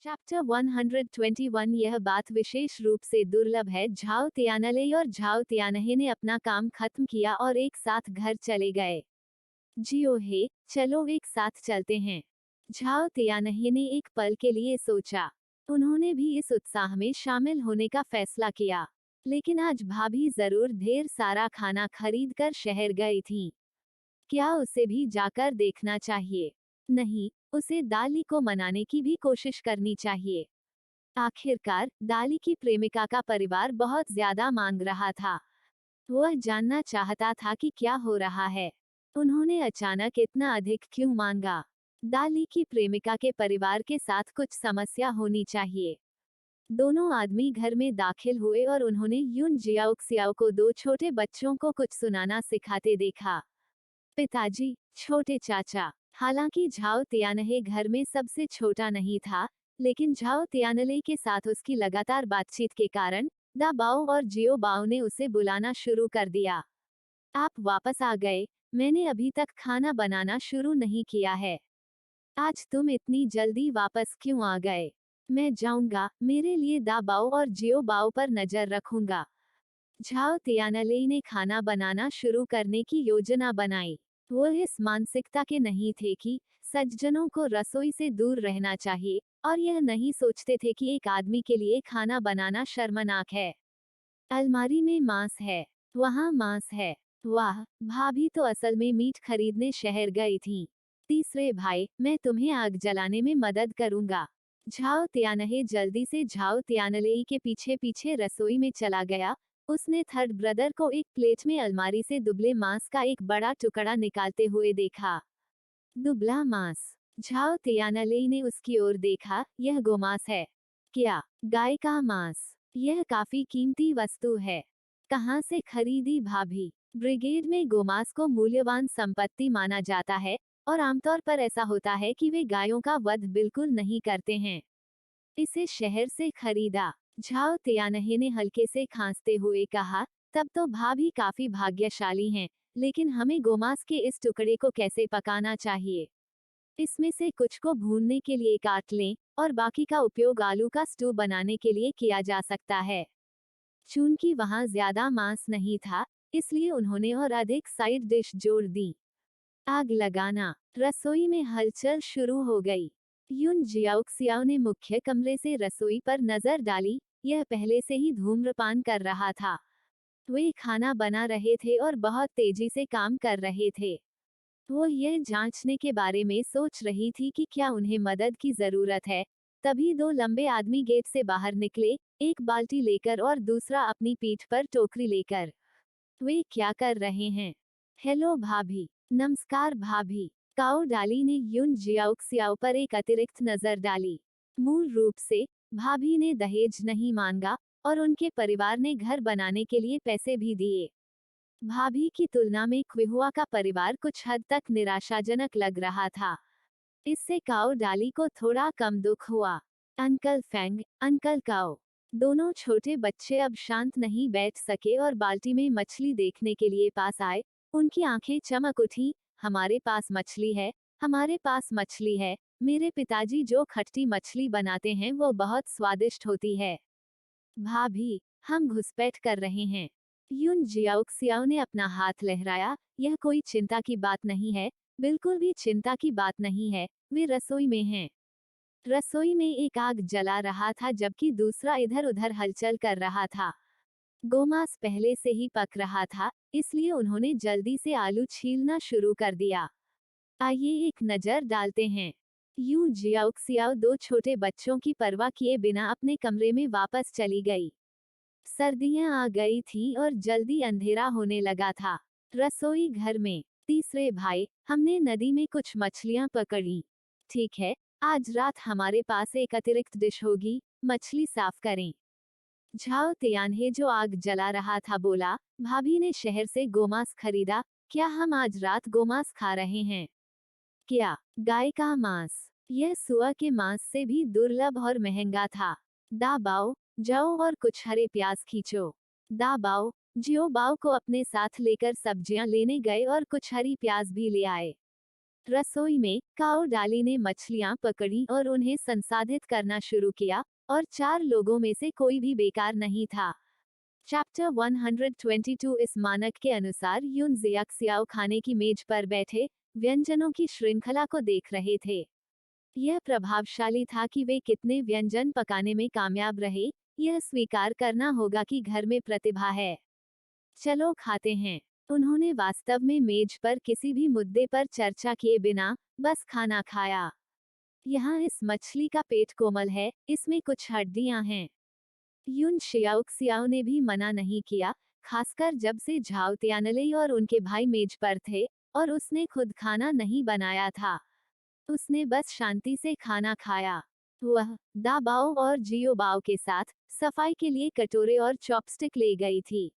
Chapter 121। यह बात विशेष रूप से दुर्लभ है। झाओ तियानले और झाओ तियानहे ने अपना काम खत्म किया और एक साथ घर चले गए। जियो हे, चलो एक साथ चलते हैं। झाओ तियानहे ने एक पल के लिए सोचा। उन्होंने भी इस उत्साह में शामिल होने का फैसला किया। लेकिन आज भाभी जरूर ढेर सारा खाना खरीद कर शहर गई थीं। क्या उसे भी जाकर देखना चाहिए? नहीं, उसे दाली को मनाने की भी कोशिश करनी चाहिए। आखिरकार दाली की प्रेमिका का परिवार बहुत ज्यादा मांग रहा था। वह जानना चाहता था कि क्या हो रहा है। उन्होंने अचानक इतना अधिक क्यों मांगा? दाली की प्रेमिका के परिवार के साथ कुछ समस्या होनी चाहिए। दोनों आदमी घर में दाखिल हुए और उन्होंने यून जियाओक्सियाओ को दो छोटे बच्चों को कुछ सुनाना सिखाते देखा। पिताजी, छोटे चाचा। हालांकि झाओ तियानहे घर में सबसे छोटा नहीं था, लेकिन झाओ तियानले के साथ उसकी लगातार बातचीत के कारण दा बाओ और जियो बाओ ने उसे बुलाना शुरू कर दिया। आप वापस आ गए। मैंने अभी तक खाना बनाना शुरू नहीं किया है। आज तुम इतनी जल्दी वापस क्यों आ गए? मैं जाऊंगा, मेरे लिए दा बाओ और जियो बाओ पर नजर रखूंगा। झाओ तियानले ने खाना बनाना शुरू करने की योजना बनाई। वो इस मानसिकता के नहीं थे कि सज्जनों को रसोई से दूर रहना चाहिए, और यह नहीं सोचते थे कि एक आदमी के लिए खाना बनाना शर्मनाक है। अलमारी में मांस है। वहाँ मांस है। वाह, भाभी तो असल में मीट खरीदने शहर गई थीं। तीसरे भाई, मैं तुम्हें आग जलाने में मदद करूंगा। झाओ तियानहे जल्दी से झाओ तियानले के पीछे पीछे रसोई में चला गया। उसने थर्ड ब्रदर को एक प्लेट में अलमारी से दुबले मांस का एक बड़ा टुकड़ा निकालते हुए देखा। दुबला मांस। झाओ तियानले ने उसकी ओर देखा। यह गोमांस है। क्या? गाय का मांस। यह काफी कीमती वस्तु है। कहाँ से खरीदी भाभी? ब्रिगेड में गोमांस को मूल्यवान संपत्ति माना जाता है, और आमतौर पर ऐसा होता है कि वे गायों का वध बिल्कुल नहीं करते हैं। इसे शहर से खरीदा। झाओ तियानहे ने हल्के से खांसते हुए कहा, तब तो भाभी काफी भाग्यशाली हैं, लेकिन हमें गोमांस के इस टुकड़े को कैसे पकाना चाहिए? इसमें से कुछ को भूनने के लिए काट लें, और बाकी का उपयोग आलू का स्टू बनाने के लिए किया जा सकता है। चूंकि वहां ज्यादा मांस नहीं था, इसलिए उन्होंने और अधिक साइड डिश जोड़ दी। आग लगाना। रसोई में हलचल शुरू हो गई। यून जियाओक्सियाओ ने मुख्य कमरे से रसोई पर नजर डाली। यह पहले से ही धूम्रपान कर रहा था। वे खाना बना रहे थे और बहुत तेजी से काम कर रहे थे। वो यह जांचने के बारे में सोच रही थी कि क्या उन्हें मदद की जरूरत है। तभी दो लंबे आदमी गेट से बाहर निकले, एक बाल्टी लेकर और दूसरा अपनी पीठ पर टोकरी लेकर। वे क्या कर रहे हैं? हेलो भाभी। नमस्कार भाभी। काओ डाली ने यून जियाओक्सियाओ पर एक अतिरिक्त नजर डाली। मूल रूप से भाभी ने दहेज नहीं मांगा, और उनके परिवार ने घर बनाने के लिए पैसे भी दिए। भाभी की तुलना में क्विहुआ का परिवार कुछ हद तक निराशाजनक लग रहा था। इससे काओ डाली को थोड़ा कम दुख हुआ। अंकल फेंग, अंकल काओ। दोनों छोटे बच्चे अब शांत नहीं बैठ सके और बाल्टी में मछली देखने के लिए पास आए। उनकी आंखें चमक उठी। हमारे पास मछली है, हमारे पास मछली है। मेरे पिताजी जो खट्टी मछली बनाते हैं वो बहुत स्वादिष्ट होती है। भाभी, हम घुसपैठ कर रहे हैं। यून जियाओक्सियाओ ने अपना हाथ लहराया। यह कोई चिंता की बात नहीं है, बिल्कुल भी चिंता की बात नहीं है। वे रसोई में हैं। रसोई में एक आग जला रहा था जबकि दूसरा इधर उधर हलचल कर रहा था। गोमांस पहले से ही पक रहा था, इसलिए उन्होंने जल्दी से आलू छीलना शुरू कर दिया। आइए एक नजर डालते हैं। यूं जियाओक्सियाओ दो छोटे बच्चों की परवाह किए बिना अपने कमरे में वापस चली गई। सर्दियां आ गई थीं और जल्दी अंधेरा होने लगा था। रसोई घर में। तीसरे भाई, हमने नदी में कुछ मछलियां पकड़ी। ठीक है, आज रात हमारे पास एक अतिरिक्त डिश होगी। मछली साफ करें। झाओ तियानहे जो आग जला रहा था बोला, भाभी ने शहर से गोमांस खरीदा। क्या हम आज रात गोमांस खा रहे हैं? क्या? गाय का मांस। यह सुअर के मांस से भी दुर्लभ और महंगा था। दा बाओ, जाओ और कुछ हरे प्याज खींचो। दा बाओ, जियो बाओ को अपने साथ लेकर सब्जियां लेने गए और कुछ हरी प्याज भी ले आए। रसोई में काओ डाली ने मछलियां पकड़ी और उन्हें संसाधित करना शुरू किया, और 4 लोगों में से कोई भी बेकार नहीं था। चैप्टर 122 इस मानक के अनुसार युन जियाक्सियाओ खाने की मेज पर बैठे व्यंजनों की श्रृंखला को देख रहे थे। यह प्रभावशाली था कि वे कितने व्यंजन पकाने में कामयाब रहे। यह स्वीकार करना होगा कि घर में प्रतिभा है। चलो खाते हैं। उन्होंने वास्तव में मेज पर किसी भी मुद्दे पर चर्चा किए बिना बस खाना खाया। यहाँ इस मछली का पेट कोमल है, इसमें कुछ हड्डियां हैं। युन शियाओक्सियाओ ने भी मना नहीं किया, खासकर जब से झाओ तियानले और उनके भाई मेज पर थे और उसने खुद खाना नहीं बनाया था। उसने बस शांति से खाना खाया। वह दा बाओ और जियो बाओ के साथ सफाई के लिए कटोरे और चॉपस्टिक ले गई थी।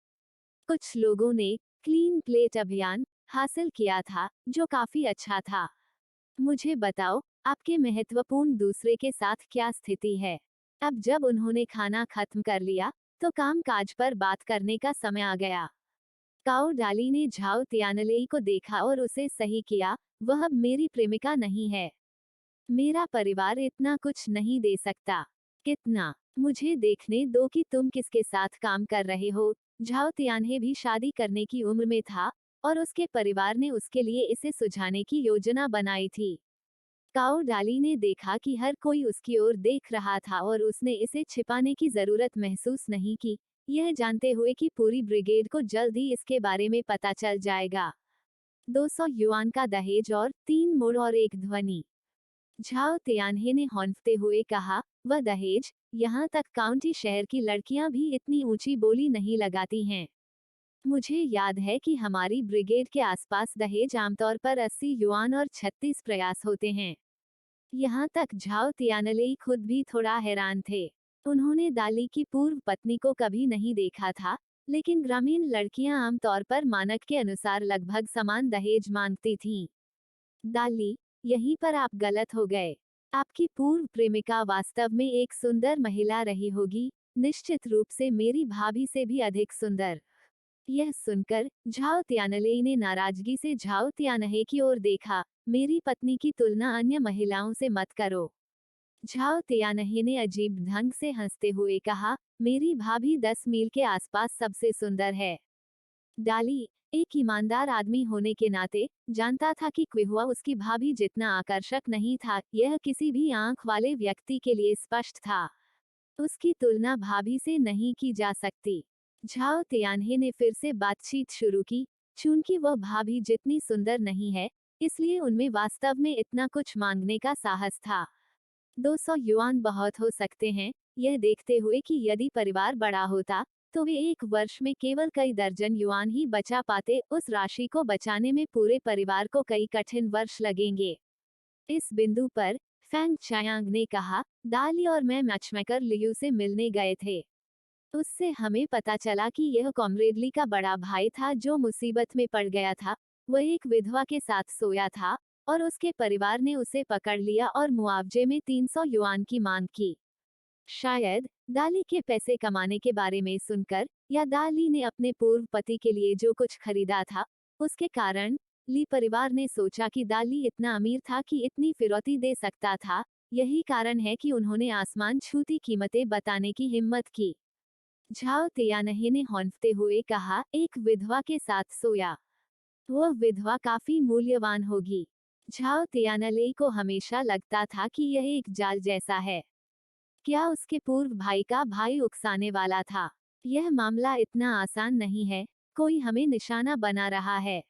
कुछ लोगों ने क्लीन प्लेट अभियान हासिल किया था, जो काफी अच्छा था। मुझे बताओ, आपके महत्वपूर्ण दूसरे के साथ क्या स्थिति है? अब जब उन्होंने खाना खत्म कर लिया, तो काम काज पर बात करने का समय आ गया। काओ डाली ने झाओ तियानलेई को देखा और उसे सही किया, वह अब मेरी प्रेमिका नहीं है। मेरा परिवार इतना कुछ नहीं दे सकता। कितना? मुझे देखने दो कि तुम किसके साथ काम कर रहे हो। झाओ तियान्हे भी शादी करने की उम्र में था, और उसके परिवार ने उसके लिए इसे सुझाने की योजना बनाई थी। काओ डाली ने देखा कि हर कोई उसकी ओर देख रहा था और उसने इसे छिपाने की जरूरत महसूस नहीं की, यह जानते हुए कि पूरी ब्रिगेड को जल्द ही इसके बारे में पता चल जाएगा। 200 युआन का दहेज और 3 मुड़ और एक ध्वनि। झाओ तियान्हे ने हौंफते हुए कहा, वह दहेज? यहाँ तक काउंटी शहर की लड़कियां भी इतनी ऊंची बोली नहीं लगाती हैं। मुझे याद है कि हमारी ब्रिगेड के आसपास दहेज आमतौर पर 80 युआन और 36 प्रयास होते हैं। यहाँ तक झाओ तियानलेई खुद भी थोड़ा हैरान थे। उन्होंने दाली की पूर्व पत्नी को कभी नहीं देखा था, लेकिन ग्रामीण लड़कियां आमतौर पर मानक के अनुसार लगभग समान दहेज मांगती थीं। दाली, यहीं पर आप गलत हो गए। आपकी पूर्व प्रेमिका वास्तव में एक सुंदर महिला रही होगी, निश्चित रूप से मेरी भाभी से भी अधिक सुंदर। यह सुनकर झाओ तियानलेई ने नाराजगी से झाओ तियानहे की ओर देखा। मेरी पत्नी की तुलना अन्य महिलाओं से मत करो। झाओ तियानहे ने अजीब ढंग से हंसते हुए कहा, मेरी भाभी 10 मील के आसपास सबसे सुंदर है। डाली, एक ईमानदार आदमी होने के नाते, जानता था कि क्विहुआ उसकी भाभी जितना आकर्षक नहीं था, यह किसी भी आंख वाले व्यक्ति के लिए स्पष्ट था। उसकी तुलना भाभी से नहीं की जा सकती। झाओ तियान्हे ने फिर से बातचीत शुरू की, चूंकि वह भाभी जितनी सुंदर नहीं है, इसलिए उनमें वास्तव में इतना कुछ मांगने का साहस था। 200 युआन बहुत हो सकते हैं, यह देखते हुए कि यदि परिवार बड़ा होता, तो वे एक वर्ष में केवल कई दर्जन युआन ही बचा पाते। उस राशि को बचाने में पूरे परिवार को कई कठिन वर्ष लगेंगे। इस बिंदु पर फैंग चायांग ने कहा, दाली और मैं मैचमेकर लियू से मिलने गए थे। उससे हमें पता चला कि यह कॉमरेडली का बड़ा भाई था जो मुसीबत में पड़ गया था। वह एक विधवा के साथ सोया था, और उसके परिवार ने उसे पकड़ लिया और मुआवजे में 300 युआन की मांग की। शायद दाली के पैसे कमाने के बारे में सुनकर, या दाली ने अपने पूर्व पति के लिए जो कुछ खरीदा था, उसके कारण ली परिवार ने सोचा कि दाली इतना अमीर था कि इतनी फिरौती दे सकता था। यही कारण है कि उन्होंने आसमान छूती कीमतें बताने की हिम्मत की। झाओ तियानहे ने हौंफते हुए कहा, एक विधवा के साथ सोया। वह विधवा काफी मूल्यवान होगी। झाओ तियानले को हमेशा लगता था कि यह एक जाल जैसा है। क्या उसके पूर्व भाई का भाई उकसाने वाला था? यह मामला इतना आसान नहीं है, कोई हमें निशाना बना रहा है।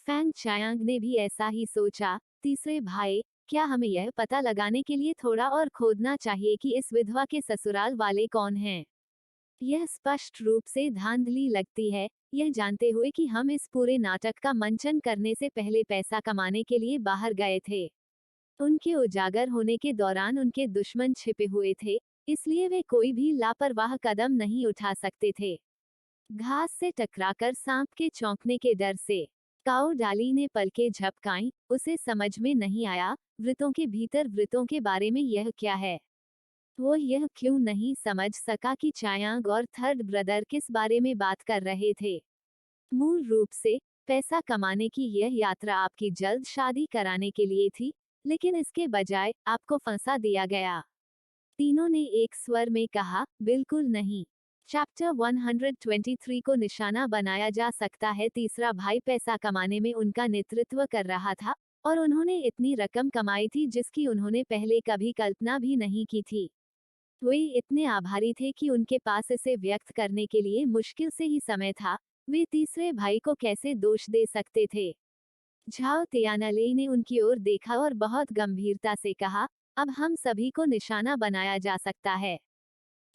फैंग चायांग ने भी ऐसा ही सोचा। तीसरे भाई, क्या हमें यह पता लगाने के लिए थोड़ा और खोदना चाहिए कि इस विधवा के ससुराल वाले कौन हैं? यह स्पष्ट रूप से धांधली लगती है, यह जानते हुए कि हम इस पूरे नाटक का मंचन करने से पहले पैसा कमाने के लिए बाहर गए थे। उनके उजागर होने के दौरान उनके दुश्मन छिपे हुए थे, इसलिए वे कोई भी लापरवाह कदम नहीं उठा सकते थे। घास से टकराकर सांप के चौंकने के डर से काऊ डाली ने पलकें झपकाईं, उसे समझ में नहीं आया, वृत्तों के भीतर वृत्तों के बारे में यह क्या है। वो यह क्यों नहीं समझ सका कि चायांग और थर्ड ब्रदर किस बारे में बात कर रहे थे। मूल रूप से पैसा कमाने की यह यात्रा आपकी जल्द शादी कराने के लिए थी, लेकिन इसके बजाय आपको फंसा दिया गया। तीनों ने एक स्वर में कहा, बिल्कुल नहीं। चैप्टर 123 को निशाना बनाया जा सकता है। तीसरा भाई पैसा कमाने में उनका नेतृत्व कर रहा था और उन्होंने इतनी रकम कमाई थी जिसकी उन्होंने पहले कभी कल्पना भी नहीं की थी। वे इतने आभारी थे कि उनके पास इसे व्यक्त करने के लिए मुश्किल से ही समय था। वे तीसरे भाई को कैसे दोष दे सकते थे? झाओ तियानले ने उनकी ओर देखा और बहुत गंभीरता से कहा, अब हम सभी को निशाना बनाया जा सकता है।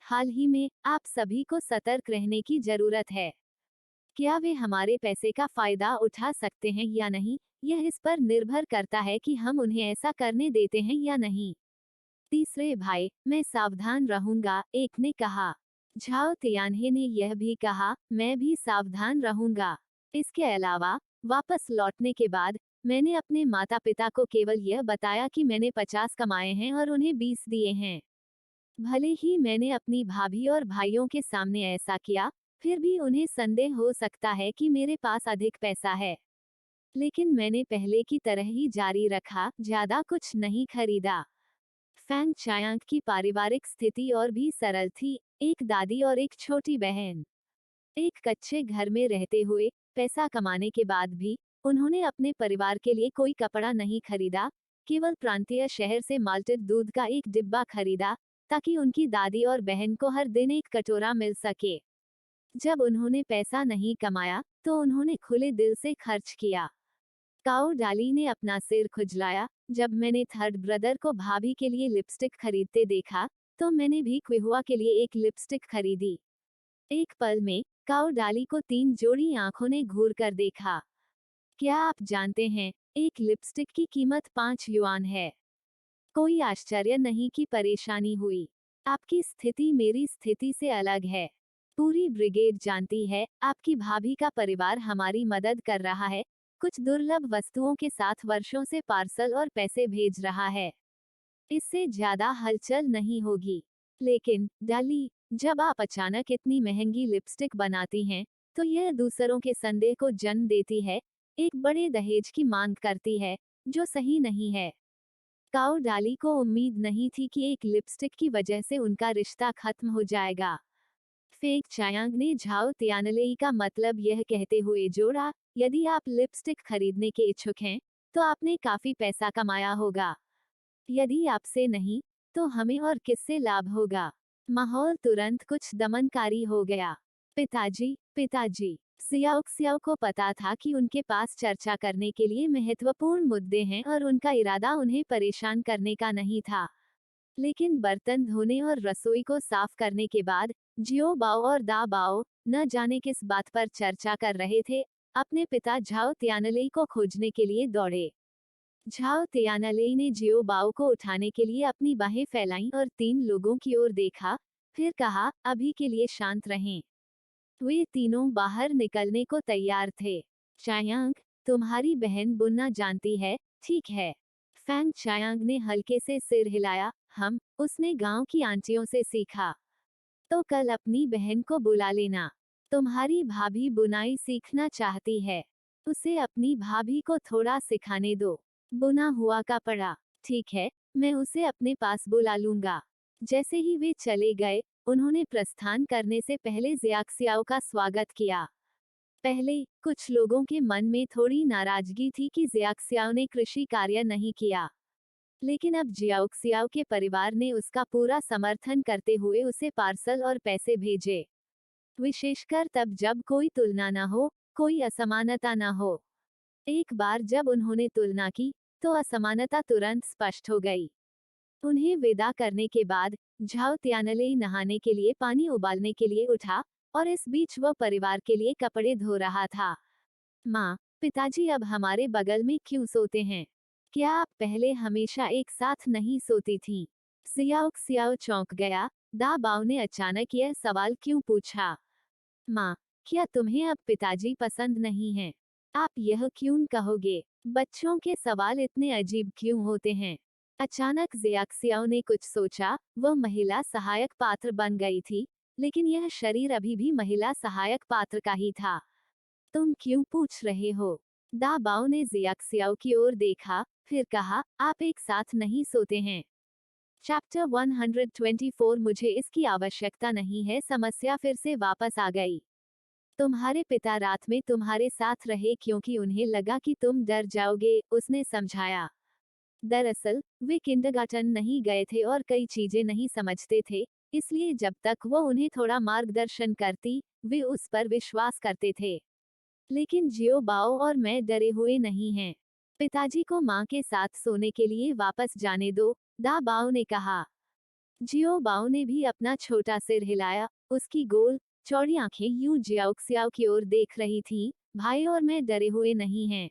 हाल ही में आप सभी को सतर्क रहने की जरूरत है। क्या वे हमारे पैसे का फायदा उठा सकते हैं या नहीं, यह इस पर निर्भर करता है कि हम उन्हें ऐसा करने देते हैं या नहीं। तीसरे भाई, मैं सावधान रहूंगा, एक ने कहा। झाओ तियान्हे ने यह भी कहा, मैं भी सावधान रहूंगा। इसके अलावा वापस लौटने के बाद मैंने अपने माता पिता को केवल यह बताया कि मैंने 50 कमाए हैं और उन्हें 20 दिए हैं। भले ही मैंने अपनी भाभी और भाइयों के सामने ऐसा किया, फिर भी उन्हें संदेह हो सकता है कि मेरे पास अधिक पैसा है। लेकिन मैंने पहले की तरह ही जारी रखा, ज्यादा कुछ नहीं खरीदा। फैंग चायांग की पारिवारिक स्थिति और भी सरल थी, एक दादी और एक छोटी बहन। एक कच्चे घर में रहते हुए, पैसा कमाने के बाद भी, उन्होंने अपने परिवार के लिए कोई कपड़ा नहीं खरीदा, केवल प्रांतीय शहर से माल्टेड दूध का एक डिब्बा खरीदा, ताकि उनकी दादी और बहन को हर दिन एक कटोरा मिल सके। जब उन्होंने पैसा नहीं कमाया, तो उन्होंने खुले दिल से खर्च किया। काओ डाली ने अपना सिर खुजलाया, जब मैंने थर्ड ब्रदर को भाभी के लिए लिपस्टिक खरीदते देखा, तो मैंने भी क्विहुआ के लिए एक लिपस्टिक खरीदी। एक पल में काओ डाली को 3 जोड़ी आंखों ने घूर कर देखा। क्या आप जानते हैं, एक लिपस्टिक की कीमत 5 युआन है। कोई आश्चर्य नहीं कि परेशानी हुई। आपकी स्थिति मेरी स्थिति से अलग है। पूरी ब्रिगेड जानती है, आपकी भाभी का परिवार हमारी मदद कर रहा है, कुछ दुर्लभ वस्तुओं के साथ वर्षों से पार्सल और पैसे भेज रहा है। इससे ज्यादा हलचल नहीं होगी। लेकिन डाली, जब आप अचानक इतनी महंगी लिपस्टिक बनाती हैं, तो यह दूसरों के संदेह को जन्म देती है, एक बड़े दहेज की मांग करती है, जो सही नहीं है। काओ डाली को उम्मीद नहीं थी कि एक लिपस्टिक की वजह से उनका रिश्ता खत्म हो जाएगा। फेक चायांग ने झाओ तियानले का मतलब यह कहते हुए जोड़ा, यदि आप लिपस्टिक खरीदने के इच्छुक हैं, तो आपने काफी पैसा कमाया होगा। यदि आपसे नहीं, तो हमें और किससे लाभ होगा? माहौल तुरंत कुछ दमनकारी हो गया। पिताजी, सियाओ को पता था कि उनके पास चर्चा करने के लिए महत्वपूर्ण मुद्दे हैं और उनका इरादा उन्हें परेशान करने का नहीं था। लेकिन बर्तन धोने और रसोई को साफ करने के बाद जियो बाओ और दा बाओ न जाने किस बात पर चर्चा कर रहे थे, अपने पिता झाओ तियानले को खोजने के लिए दौड़े। झाओ तियानले ने जियो बाओ को उठाने के लिए अपनी बाहें फैलाईं और 3 लोगों की ओर देखा, फिर कहा, अभी के लिए शांत रहें। वे तीनों बाहर निकलने को तैयार थे। चायांग, तुम्हारी बहन बुनना जानती है, ठीक है? फैंग चायांग ने हल्के से सिर हिलाया, उसने गांव की आंटियों से सीखा। तो कल अपनी बहन को बुला लेना। तुम्हारी भाभी बुनाई सीखना चाहती है। उसे अपनी भाभी को थोड़ा सिखाने दो। बुना हुआ कपड़ा। ठीक है, मैं उसे अपने पास बुला लूंगा। जैसे ही वे चले गए, उन्होंने प्रस्थान करने से पहले जियाक्सियाओ का स्वागत किया। पहले कुछ लोगों के मन में थोड़ी नाराजगी थी कि जियाक्सियाओ ने कृषि कार्य नहीं किया, लेकिन अब जियाक्सियाओ के परिवार ने उसका पूरा समर्थन करते हुए उसे पार्सल और पैसे भेजे। विशेषकर तब जब कोई तुलना न हो, कोई असमानता न हो। एक बार जब उन्होंने तुलना की, तो असमानता तुरंत स्पष्ट हो गई। उन्हें विदा करने के बाद झाओ तियानले नहाने के लिए पानी उबालने के लिए उठा, और इस बीच वह परिवार के लिए कपड़े धो रहा था। माँ, पिताजी अब हमारे बगल में क्यों सोते हैं? क्या आप पहले हमेशा एक साथ नहीं सोती थीं? सियाओ चौंक गया। दा बाओ ने अचानक यह सवाल क्यों पूछा? माँ, क्या तुम्हें अब पिताजी पसंद नहीं हैं? आप यह क्यों कहोगे? बच्चों के सवाल इतने अजीब क्यों होते हैं? अचानक जियाक्सियाओ ने कुछ सोचा। वह महिला सहायक पात्र बन गई थी, लेकिन यह शरीर अभी भी महिला सहायक पात्र का ही था। तुम क्यों पूछ रहे हो? दा बाओ ने जियाक्सियाओ की ओर देखा, फिर कहा, आप एक साथ नहीं सोते हैं। चैप्टर 124 मुझे इसकी आवश्यकता नहीं है। समस्या फिर से वापस आ गई। तुम्हारे पिता रात में तुम्हारे साथ रहे क्योंकि उन्हें लगा कि तुम डर जाओगे, उसने समझाया। दरअसल वे किंडरगार्टन नहीं गए थे और कई चीजें नहीं समझते थे, इसलिए जब तक वो उन्हें थोड़ा मार्गदर्शन करती, वे उस पर विश्वास करते थे। लेकिन जियो बाओ और मैं डरे हुए नहीं हैं। पिताजी को माँ के साथ सोने के लिए वापस जाने दो, दा बाओ ने कहा। जियो बाओ ने भी अपना छोटा सिर हिलाया, उसकी गोल, चौड़ी आंखें यूं जियाओक्सियाओ की ओर देख रही थीं। भाई और मैं डरे हुए नहीं हैं।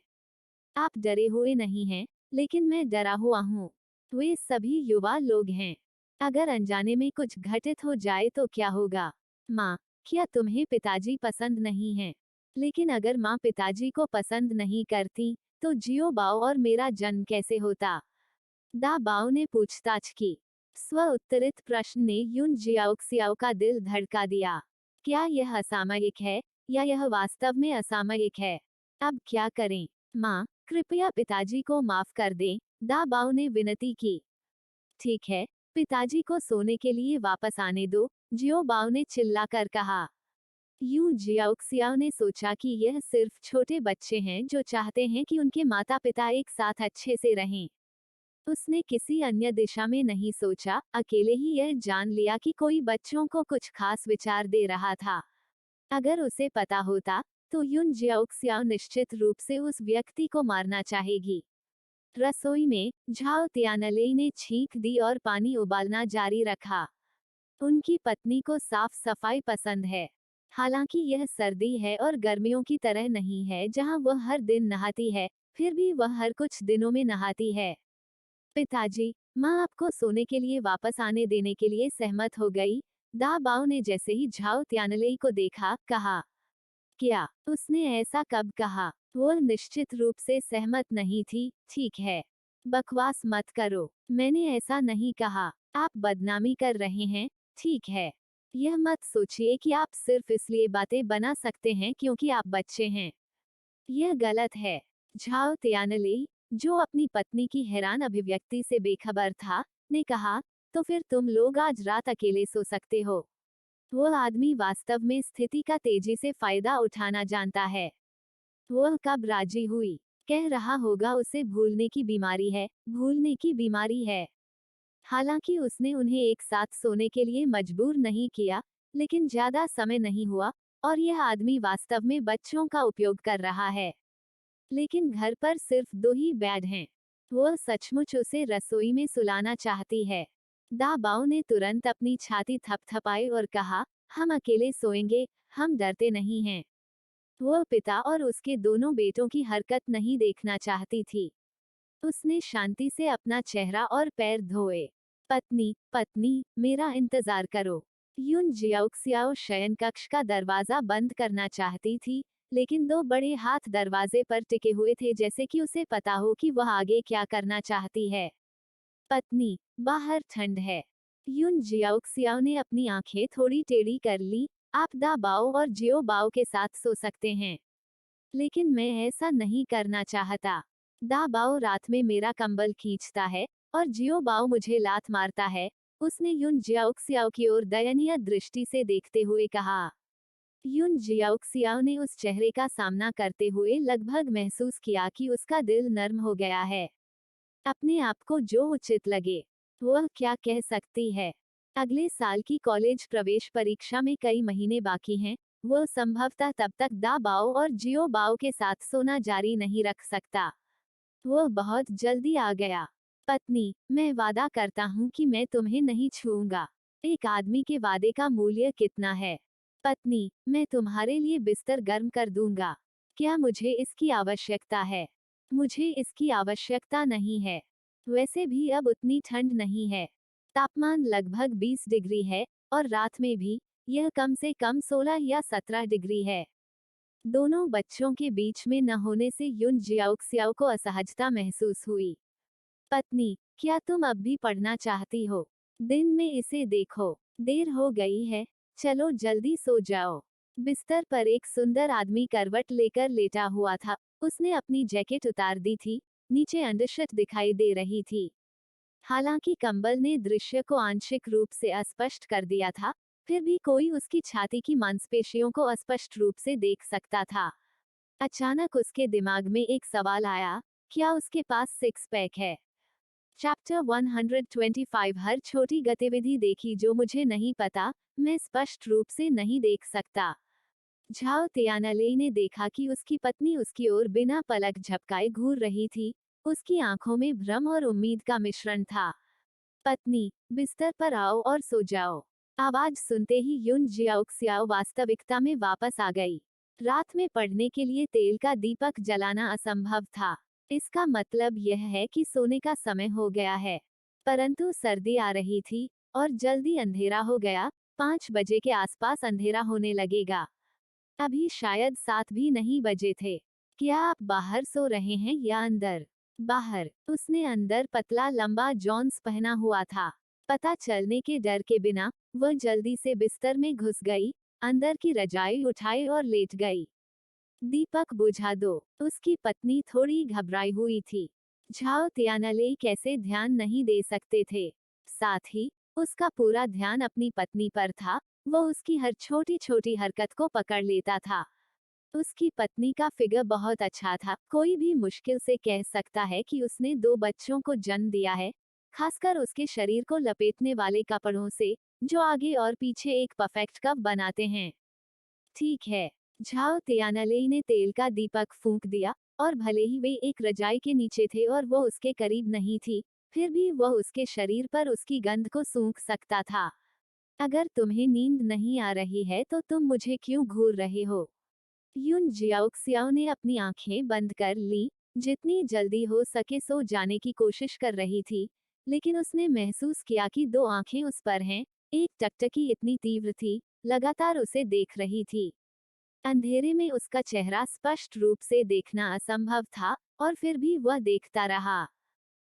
आप डरे हुए नहीं हैं, लेकिन मैं डरा हुआ हूँ। वे सभी युवा लोग हैं। अगर अनजाने में कुछ घटित हो जाए तो क्या होगा? माँ, क्या तुम्हें पिताजी पसंद नहीं हैं? लेकिन अगर माँ पिताजी को पसंद नहीं करती, तो जियो बाओ और मेरा जन्म कैसे होता? दा बाओ ने पूछताछ की। स्व उत्तरित प्रश्न ने युन जियाओक्सियाओ का दिल धड़का दिया। क्या यह असामयिक है, या यह वास्तव में असामयिक है? अब क्या करें? माँ, कृपया पिताजी को माफ कर दें, दा बाओ ने विनती की। ठीक है, पिताजी को सोने के लिए वापस आने दो, जियो बाओ ने चिल्लाकर कहा। यू जियाओक्सियाओ ने सोचा कि यह सिर्फ छोटे बच्चे हैं जो चाहते हैं कि उनके माता पिता एक साथ अच्छे से रहें। उसने किसी अन्य दिशा में नहीं सोचा, अकेले ही यह जान लिया कि कोई बच्चों को कुछ खास विचार दे रहा था। अगर उसे पता होता, तो युन जियाओक्सियाओ निश्चित रूप से उस व्यक्ति को मारना चाहेगी। रसोई में झाओ तियानले ने छींक दी और पानी उबालना जारी रखा। उनकी पत्नी को साफ सफाई पसंद है। हालांकि यह सर्दी है और गर्मियों की तरह नहीं है जहां वह हर दिन नहाती है, फिर भी वह हर कुछ दिनों में नहाती है। पिताजी, माँ आपको सोने के लिए वापस आने देने के लिए सहमत हो गई, दा बाओ ने जैसे ही झाओ तियानले को देखा, कहा। क्या उसने ऐसा कब कहा? वो निश्चित रूप से सहमत नहीं थी। ठीक है, बकवास मत करो, मैंने ऐसा नहीं कहा। आप बदनामी कर रहे हैं। ठीक है, यह मत सोचिए कि आप सिर्फ इसलिए बातें बना सकते हैं क्योंकि आप बच्चे हैं। यह गलत है। झाओ तियानले, जो अपनी पत्नी की हैरान अभिव्यक्ति से बेखबर था, ने कहा, तो फिर तुम लोग आज रात अकेले सो सकते हो। वह आदमी वास्तव में स्थिति का तेजी से फायदा उठाना जानता है। वह कब राजी हुई? कह रहा होगा उसे भूलने की बीमारी है, भूलने की बीमारी है। हालांकि उसने उन्हें एक साथ सोने के लिए मजबूर नहीं किया, लेकिन ज्यादा समय नहीं हुआ, और यह आदमी वास्तव में बच्चों का उपयोग कर रहा है। लेकिन घर पर सिर्फ दो ही बेड हैं। वह सचमुच उसे रसोई में सुलाना चाहती है। दा बाओ ने तुरंत अपनी छाती थपथपाई और कहा, हम अकेले सोएंगे, हम डरते नहीं हैं। वह पिता और उसके दोनों बेटों की हरकत नहीं देखना चाहती थी। उसने शांति से अपना चेहरा और पैर धोए। पत्नी, पत्नी, मेरा इंतजार करो। युन जियाओक्सियाओ शयन कक्ष का दरवाजा बंद करना चाहती थी, लेकिन दो बड़े हाथ दरवाजे पर टिके हुए थे जैसे कि उसे पता हो कि वह आगे क्या करना चाहती है। पत्नी, बाहर ठंड है। युन जियाओक्सियाओ ने अपनी आंखें थोड़ी टेढ़ी कर ली। आप दा बाओ और जियो बाओ के साथ सो सकते हैं, लेकिन मैं ऐसा नहीं करना चाहता। दा बाओ रात में मेरा कंबल खींचता है, और जियो बाओ मुझे लात मारता है, उसने युन जियाओक्सियाओ की ओर दयनीय दृष्टि से देखते हुए कहा। युन जियाओक्सियाओ ने उस चेहरे का सामना करते हुए लगभग महसूस किया कि उसका दिल नर्म हो गया है। अपने आप को जो उचित लगे, वह क्या कह सकती है? अगले साल की कॉलेज प्रवेश परीक्षा में कई महीने बाकी हैं। वह संभवतः तब तक दा बाओ और जियो बाओ के साथ सोना जारी नहीं रख सकता। वह बहुत जल्दी आ गया। पत्नी, मैं वादा करता हूँ कि मैं तुम्हें नहीं छूऊंगा। एक आदमी के वादे का मूल्य कितना है? पत्नी, मैं तुम्हारे लिए बिस्तर गर्म कर दूंगा। क्या मुझे इसकी आवश्यकता है? मुझे इसकी आवश्यकता नहीं है। वैसे भी अब उतनी ठंड नहीं है। तापमान लगभग 20 डिग्री है, और रात में भी यह कम से कम 16 या 17 डिग्री है। दोनों बच्चों के बीच में न होने से युन जियाओक्सियाओ को असहजता महसूस हुई। पत्नी, क्या तुम अब भी पढ़ना चाहती हो? दिन में इसे देखो, देर हो गई है, चलो जल्दी सो जाओ। बिस्तर पर एक सुंदर आदमी करवट लेकर लेटा हुआ था। उसने अपनी जैकेट उतार दी थी, नीचे अंडरशर्ट दिखाई दे रही थी। हालांकि कंबल ने दृश्य को आंशिक रूप से अस्पष्ट कर दिया था, फिर भी कोई उसकी छाती की मांसपेशियों को अस्पष्ट रूप से देख सकता था। अचानक उसके दिमाग में एक सवाल आया, क्या उसके पास सिक्स पैक है? चैप्टर 125 हर छोटी गतिविधि देखी जो मुझे नहीं पता, मैं स्पष्ट रूप से नहीं देख सकता। झाओ तियानले ने देखा कि उसकी पत्नी उसकी ओर बिना पलक झपकाए घूर रही थी। उसकी आंखों में भ्रम और उम्मीद का मिश्रण था। पत्नी, बिस्तर पर आओ और सो जाओ। आवाज सुनते ही युन जियाओक्सियाओ वास्तविकता में वापस आ गई। रात में पढ़ने के लिए तेल का दीपक जलाना असंभव था। इसका मतलब यह है कि सोने का समय हो गया है। परंतु सर्दी आ रही थी और जल्दी अंधेरा हो गया। 5 बजे के आसपास अंधेरा होने लगेगा। अभी शायद 7 भी नहीं बजे थे। क्या आप बाहर सो रहे हैं या अंदर? बाहर। उसने अंदर पतला लंबा जॉन्स पहना हुआ था। पता चलने के डर के बिना वह जल्दी से बिस्तर में घुस गई, अंदर की रजाई उठाई और लेट गई। दीपक बुझा दो। उसकी पत्नी थोड़ी घबराई हुई थी। झाओ तियानले कैसे ध्यान नहीं दे सकते थे। साथ ही उसका पूरा ध्यान अपनी पत्नी पर था। वह उसकी हर छोटी छोटी हरकत को पकड़ लेता था। उसकी पत्नी का फिगर बहुत अच्छा था। कोई भी मुश्किल से कह सकता है कि उसने 2 बच्चों को जन्म दिया है, खासकर उसके शरीर को लपेटने वाले कपड़ों से, जो आगे और पीछे एक परफेक्ट कप बनाते हैं। ठीक है। झाओ तियानले ने तेल का दीपक फूंक दिया, और भले ही वे एक रजाई के नीचे थे और वह उसके करीब नहीं थी, फिर भी वह उसके शरीर पर उसकी गंध को सूंघ सकता था। अगर तुम्हें नींद नहीं आ रही है तो तुम मुझे क्यों घूर रहे हो? युन जियाओक्सियाओ ने अपनी आंखें बंद कर ली, जितनी जल्दी हो सके सो जाने की कोशिश कर रही थी, लेकिन उसने महसूस किया कि 2 आंखें उस पर हैं। एक टकटकी इतनी तीव्र थी, लगातार उसे देख रही थी। अंधेरे में उसका चेहरा स्पष्ट रूप से देखना असंभव था, और फिर भी वह देखता रहा।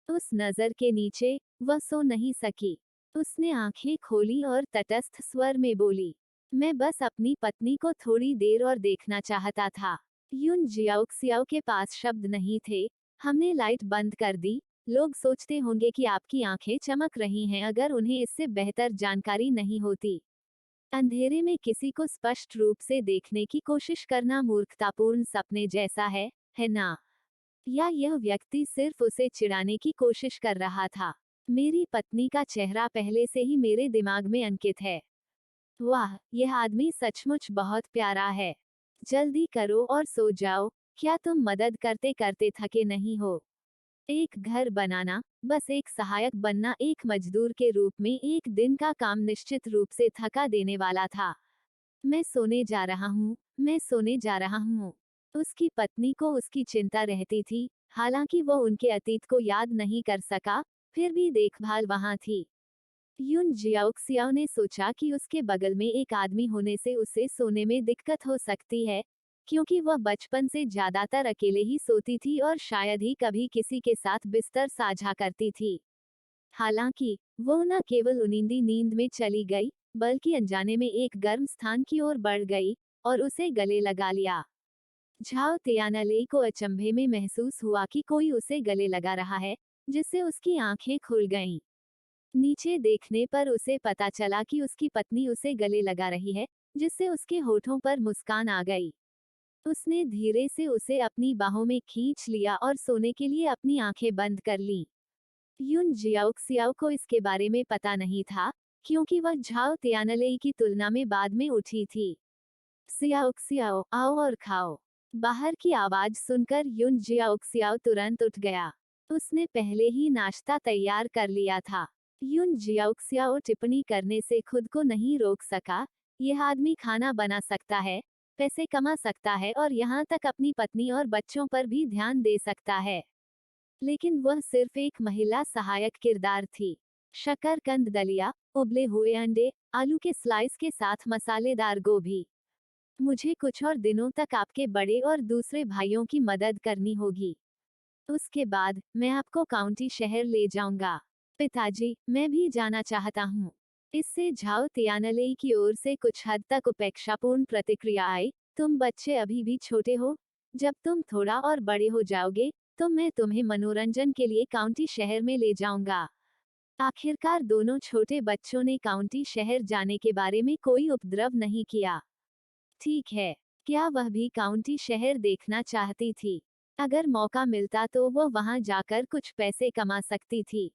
उस नजर के नीचे वह सो नहीं सकी। उसने आंखें खोली और तटस्थ स्वर में बोली, मैं बस अपनी पत्नी को थोड़ी देर और देखना चाहता था। युन जियाओक्सियाओ के पास शब्द नहीं थे। हमने लाइट बंद कर दी। लोग सोचते होंगे कि आपकी आंखें चमक रही हैं अगर उन्हें इससे बेहतर जानकारी नहीं होती। अंधेरे में किसी को स्पष्ट रूप से देखने की कोशिश करना मूर्खतापूर्ण सपने जैसा है ना? या यह व्यक्ति सिर्फ उसे चिढ़ाने की कोशिश कर रहा था? मेरी पत्नी का चेहरा पहले से ही मेरे दिमाग में अंकित है। वाह, यह आदमी सचमुच बहुत प्यारा है। जल्दी करो और सो जाओ। क्या तुम मदद करते करते थके नहीं हो? एक घर बनाना, बस एक सहायक बनना एक मजदूर के रूप में एक दिन का काम निश्चित रूप से थका देने वाला था। मैं सोने जा रहा हूँ, मैं सोने जा रहा हूँ। उसकी पत्नी को उसकी चिंता रहती थी, हालांकि वह उनके अतीत को याद नहीं कर सका, फिर भी देखभाल वहां थी। युन जियाओक्सियाओ ने सोचा कि उसके बगल में एक आदमी होने से उसे सोने में दिक्कत हो सकती है, क्योंकि वह बचपन से ज्यादातर अकेले ही सोती थी और शायद ही कभी किसी के साथ बिस्तर साझा करती थी। हालांकि वो न केवल उनिंदी नींद में चली गई, बल्कि अनजाने में एक गर्म स्थान की ओर बढ़ गई और उसे गले लगा लिया। झाओ तियानले को अचंभे में महसूस हुआ कि कोई उसे गले लगा रहा है, जिससे उसकी आंखें खुल गईं। नीचे देखने पर उसे पता चला कि उसकी पत्नी उसे गले लगा रही है, जिससे उसके होठों पर मुस्कान आ गई। उसने धीरे से उसे अपनी बाहों में खींच लिया और सोने के लिए अपनी आंखें बंद कर लीं। युन जियाओक्सियाओ को इसके बारे में पता नहीं था, क्योंकि वह झाओ तियानले की तुलना में बाद में उठी थी। सियाओक्सियाओ, आओ और खाओ। बाहर की आवाज सुनकर युन जियाओक्सियाओ तुरंत उठ गया। उसने पहले ही नाश्ता तैयार कर लिया था। युन जियाओक्सियाओ टिप्पणी करने से खुद को नहीं रोक सका, यह आदमी खाना बना सकता है, पैसे कमा सकता है और यहाँ तक अपनी पत्नी और बच्चों पर भी ध्यान दे सकता है। लेकिन वह सिर्फ एक महिला सहायक किरदार थी। शकरकंद दलिया, उबले हुए अंडे, आलू के स्लाइस के साथ मसालेदार गोभी। मुझे कुछ और दिनों तक आपके बड़े और दूसरे भाइयों की मदद करनी होगी। उसके बाद मैं आपको काउंटी शहर ले जाऊंगा। पिताजी, मैं भी जाना चाहता हूँ। इससे झाओ तियानले की ओर से कुछ हद तक उपेक्षापूर्ण प्रतिक्रिया आई। तुम बच्चे अभी भी छोटे हो। जब तुम थोड़ा और बड़े हो जाओगे तो मैं तुम्हें मनोरंजन के लिए काउंटी शहर में ले जाऊंगा। आखिरकार दोनों छोटे बच्चों ने काउंटी शहर जाने के बारे में कोई उपद्रव नहीं किया। ठीक है, क्या वह भी काउंटी शहर देखना चाहती थी? अगर मौका मिलता तो वो वहां जाकर कुछ पैसे कमा सकती थी।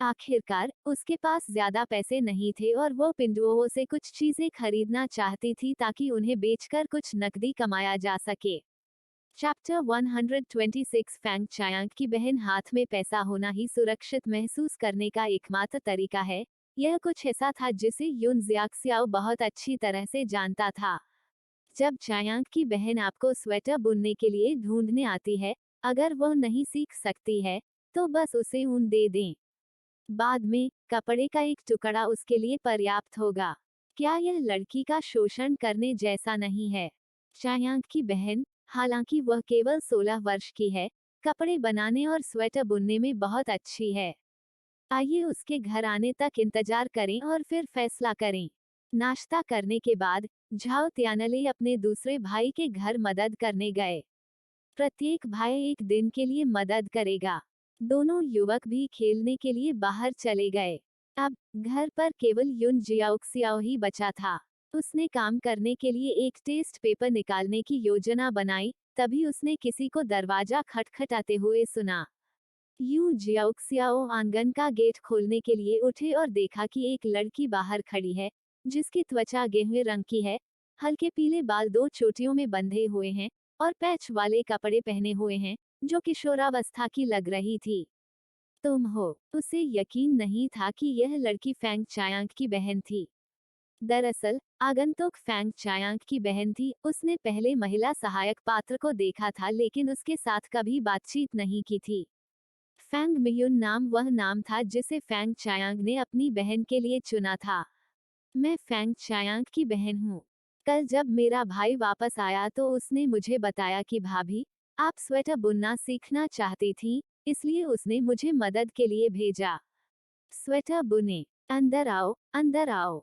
आखिरकार उसके पास ज्यादा पैसे नहीं थे और वो पिंडुओं से कुछ चीजें खरीदना चाहती थी ताकि उन्हें बेचकर कुछ नकदी कमाया जा सके। चैप्टर 126 फैंग चायांग की बहन हाथ में पैसा होना ही सुरक्षित महसूस करने का एकमात्र तरीका है। यह कुछ ऐसा था जिसे युन जियाक्सियाओ बहुत अच्छी तरह से जानता था। जब चायांग की बहन आपको स्वेटर बुनने के लिए ढूंढने आती है, अगर वह नहीं सीख सकती है तो बस उसे ऊन दे दें। बाद में कपड़े का एक टुकड़ा उसके लिए पर्याप्त होगा। क्या यह लड़की का शोषण करने जैसा नहीं है? चायांग की बहन, हालांकि वह केवल 16 वर्ष की है, कपड़े बनाने और स्वेटर बुनने में बहुत अच्छी है। आइए उसके घर आने तक इंतजार करें और फिर फैसला करें। नाश्ता करने के बाद झाओ त्यानले अपने दूसरे भाई के घर मदद करने गए। प्रत्येक भाई एक दिन के लिए मदद करेगा। दोनों युवक भी खेलने के लिए बाहर चले गए। अब घर पर केवल युन जियाओक्सियाओ ही बचा था। उसने काम करने के लिए एक टेस्ट पेपर निकालने की योजना बनाई। तभी उसने किसी को दरवाजा खटखटाते हुए सुना। यू जियाओक्सियाओ आंगन का गेट खोलने के लिए उठे और देखा कि एक लड़की बाहर खड़ी है, जिसकी त्वचा गेहुए रंग की है, हल्के पीले बाल दो चोटियों में बंधे हुए हैं और पैच वाले कपड़े पहने हुए हैं, जो किशोरावस्था की लग रही थी। तुम हो? उसे यकीन नहीं था कि यह लड़की फैंग चायांग की बहन थी। दरअसल आगंतुक फैंग चायांग की बहन थी। उसने पहले महिला सहायक पात्र को देखा था लेकिन उसके साथ कभी बातचीत नहीं की थी। फैंग मियुन नाम वह नाम था जिसे फैंग चायांग ने अपनी बहन के लिए चुना था। मैं फैंग चायांग की बहन हूँ। कल जब मेरा भाई वापस आया तो उसने मुझे बताया कि भाभी, आप स्वेटर बुनना सीखना चाहती थी, इसलिए उसने मुझे मदद के लिए भेजा। स्वेटर बुने। अंदर आओ, अंदर आओ।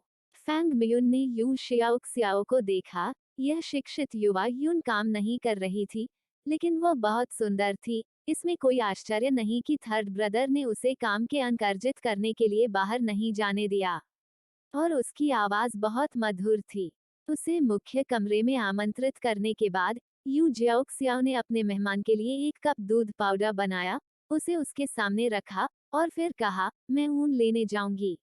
फैंग मियुन ने यून शियाओक्सियाओ को देखा। यह शिक्षित युवा यून काम नहीं कर रही थी, लेकिन वह बहुत सुंदर थी। इसमें कोई आश्चर्य नहीं कि थर्ड ब्रदर ने उसे काम के अंक अर्जित करने के लिए बाहर नहीं जाने दिया। और उसकी आवाज बहुत मधुर थी। उसे मुख्य कमरे में आमंत्रित करने के बाद यू जियाओक्सियाओ ने अपने मेहमान के लिए एक कप दूध पाउडर बनाया, उसे उसके सामने रखा और फिर कहा, मैं ऊन लेने जाऊंगी।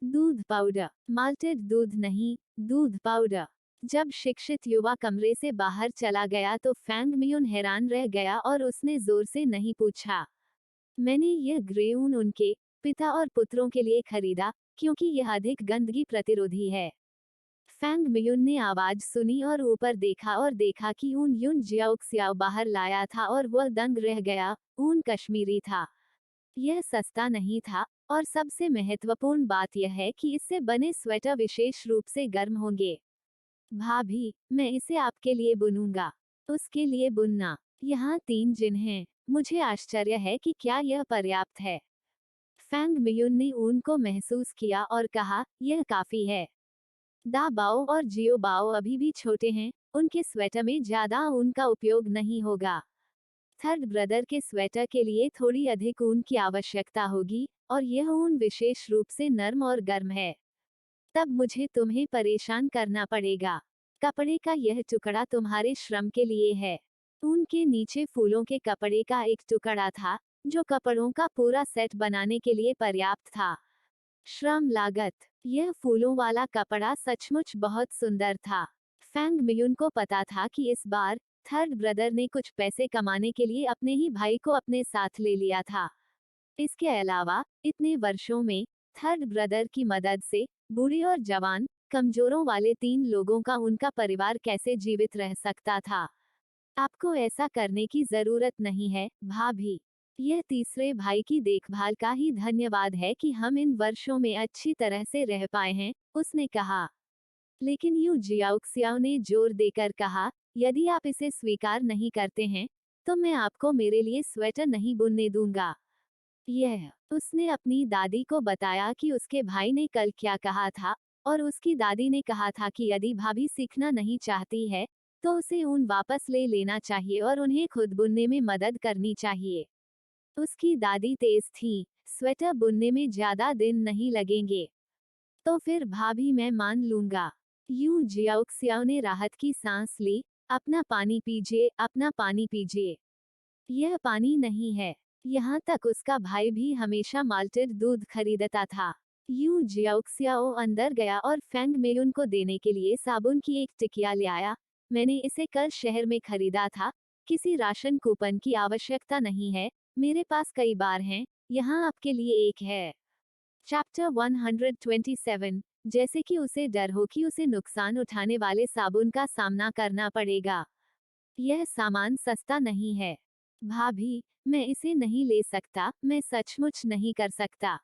दूध पाउडर, माल्टेड दूध नहीं, दूध पाउडर। जब शिक्षित युवा कमरे से बाहर चला गया तो फैंग मियुन हैरान रह गया और उसने जोर से नहीं पूछा। मैंने यह ग्रे ऊन उनके पिता और पुत्रों के लिए खरीदा, क्योंकि यह अधिक गंदगी प्रतिरोधी है। फैंग मियुन ने आवाज सुनी और ऊपर देखा और देखा कि ऊन युन जियाओक्सियाओ बाहर लाया था और वह दंग रह गया। ऊन कश्मीरी था। यह सस्ता नहीं था और सबसे महत्वपूर्ण बात यह है कि इससे बने स्वेटर विशेष रूप से गर्म होंगे। भाभी, मैं इसे आपके लिए बुनूंगा। उसके लिए बुनना। यहाँ 3 जिन हैं। मुझे आश्चर्य है कि क्या यह पर्याप्त है। फैंग मियुन ने ऊन को महसूस किया और कहा, यह काफी है। दा बाओ और जियो बाओ अभी भी छोटे हैं, उनके स्वेटर में ज्यादा ऊन का उपयोग नहीं होगा। थर्ड ब्रदर के स्वेटर के लिए थोड़ी अधिक ऊन की आवश्यकता होगी, और यह ऊन विशेष रूप से नर्म और गर्म है। तब मुझे तुम्हें परेशान करना पड़ेगा। कपड़े का यह टुकड़ा तुम्हारे श्रम के लिए है। ऊन के नीचे फूलों के कपड़े का एक टुकड़ा था, जो कपड़ों का पूरा सेट बनाने के लिए पर्याप्त था। श्रम लागत। यह फूलों वाला कपड़ा सचमुच बहुत सुंदर था। फैंग मियुन को पता था कि इस बार थर्ड ब्रदर ने कुछ पैसे कमाने के लिए अपने ही भाई को अपने साथ ले लिया था। इसके अलावा इतने वर्षों में थर्ड ब्रदर की मदद से बूढ़े और जवान कमजोरों वाले 3 लोगों का उनका परिवार कैसे जीवित रह सकता था। आपको ऐसा करने की जरूरत नहीं है, भाभी। यह तीसरे भाई की देखभाल का ही धन्यवाद है कि हम इन वर्षों में अच्छी तरह से रह पाए हैं, उसने कहा। लेकिन यू जियाओक्सियाओ ने जोर देकर कहा, यदि आप इसे स्वीकार नहीं करते हैं, तो मैं आपको मेरे लिए स्वेटर नहीं बुनने दूंगा। यह उसने अपनी दादी को बताया कि उसके भाई ने कल क्या कहा था, और उसकी दादी ने कहा था कि यदि भाभी सीखना नहीं चाहती है तो उसे ऊन वापस ले लेना चाहिए और उन्हें खुद बुनने में मदद करनी चाहिए। उसकी दादी तेज थी, स्वेटर बुनने में ज्यादा दिन नहीं लगेंगे। तो फिर भाभी मैं मान लूंगा। यूं जियाओक्सियाओ ने राहत की सांस ली। अपना पानी पीजिए, अपना पानी पीजिए। यह पानी नहीं है। यहाँ तक उसका भाई भी हमेशा माल्टेड दूध खरीदता था। यूं जियाओक्सियाओ अंदर गया और फेंग मेयुन को देने के लिए साबुन की एक टिकिया ले आया। मैंने इसे कल शहर में खरीदा था। किसी राशन कूपन की आवश्यकता नहीं है, मेरे पास कई बार हैं, यहाँ आपके लिए एक है। चैप्टर 127। जैसे कि उसे डर हो कि उसे नुकसान उठाने वाले साबुन का सामना करना पड़ेगा। यह सामान सस्ता नहीं है। भाभी, मैं इसे नहीं ले सकता, मैं सचमुच नहीं कर सकता।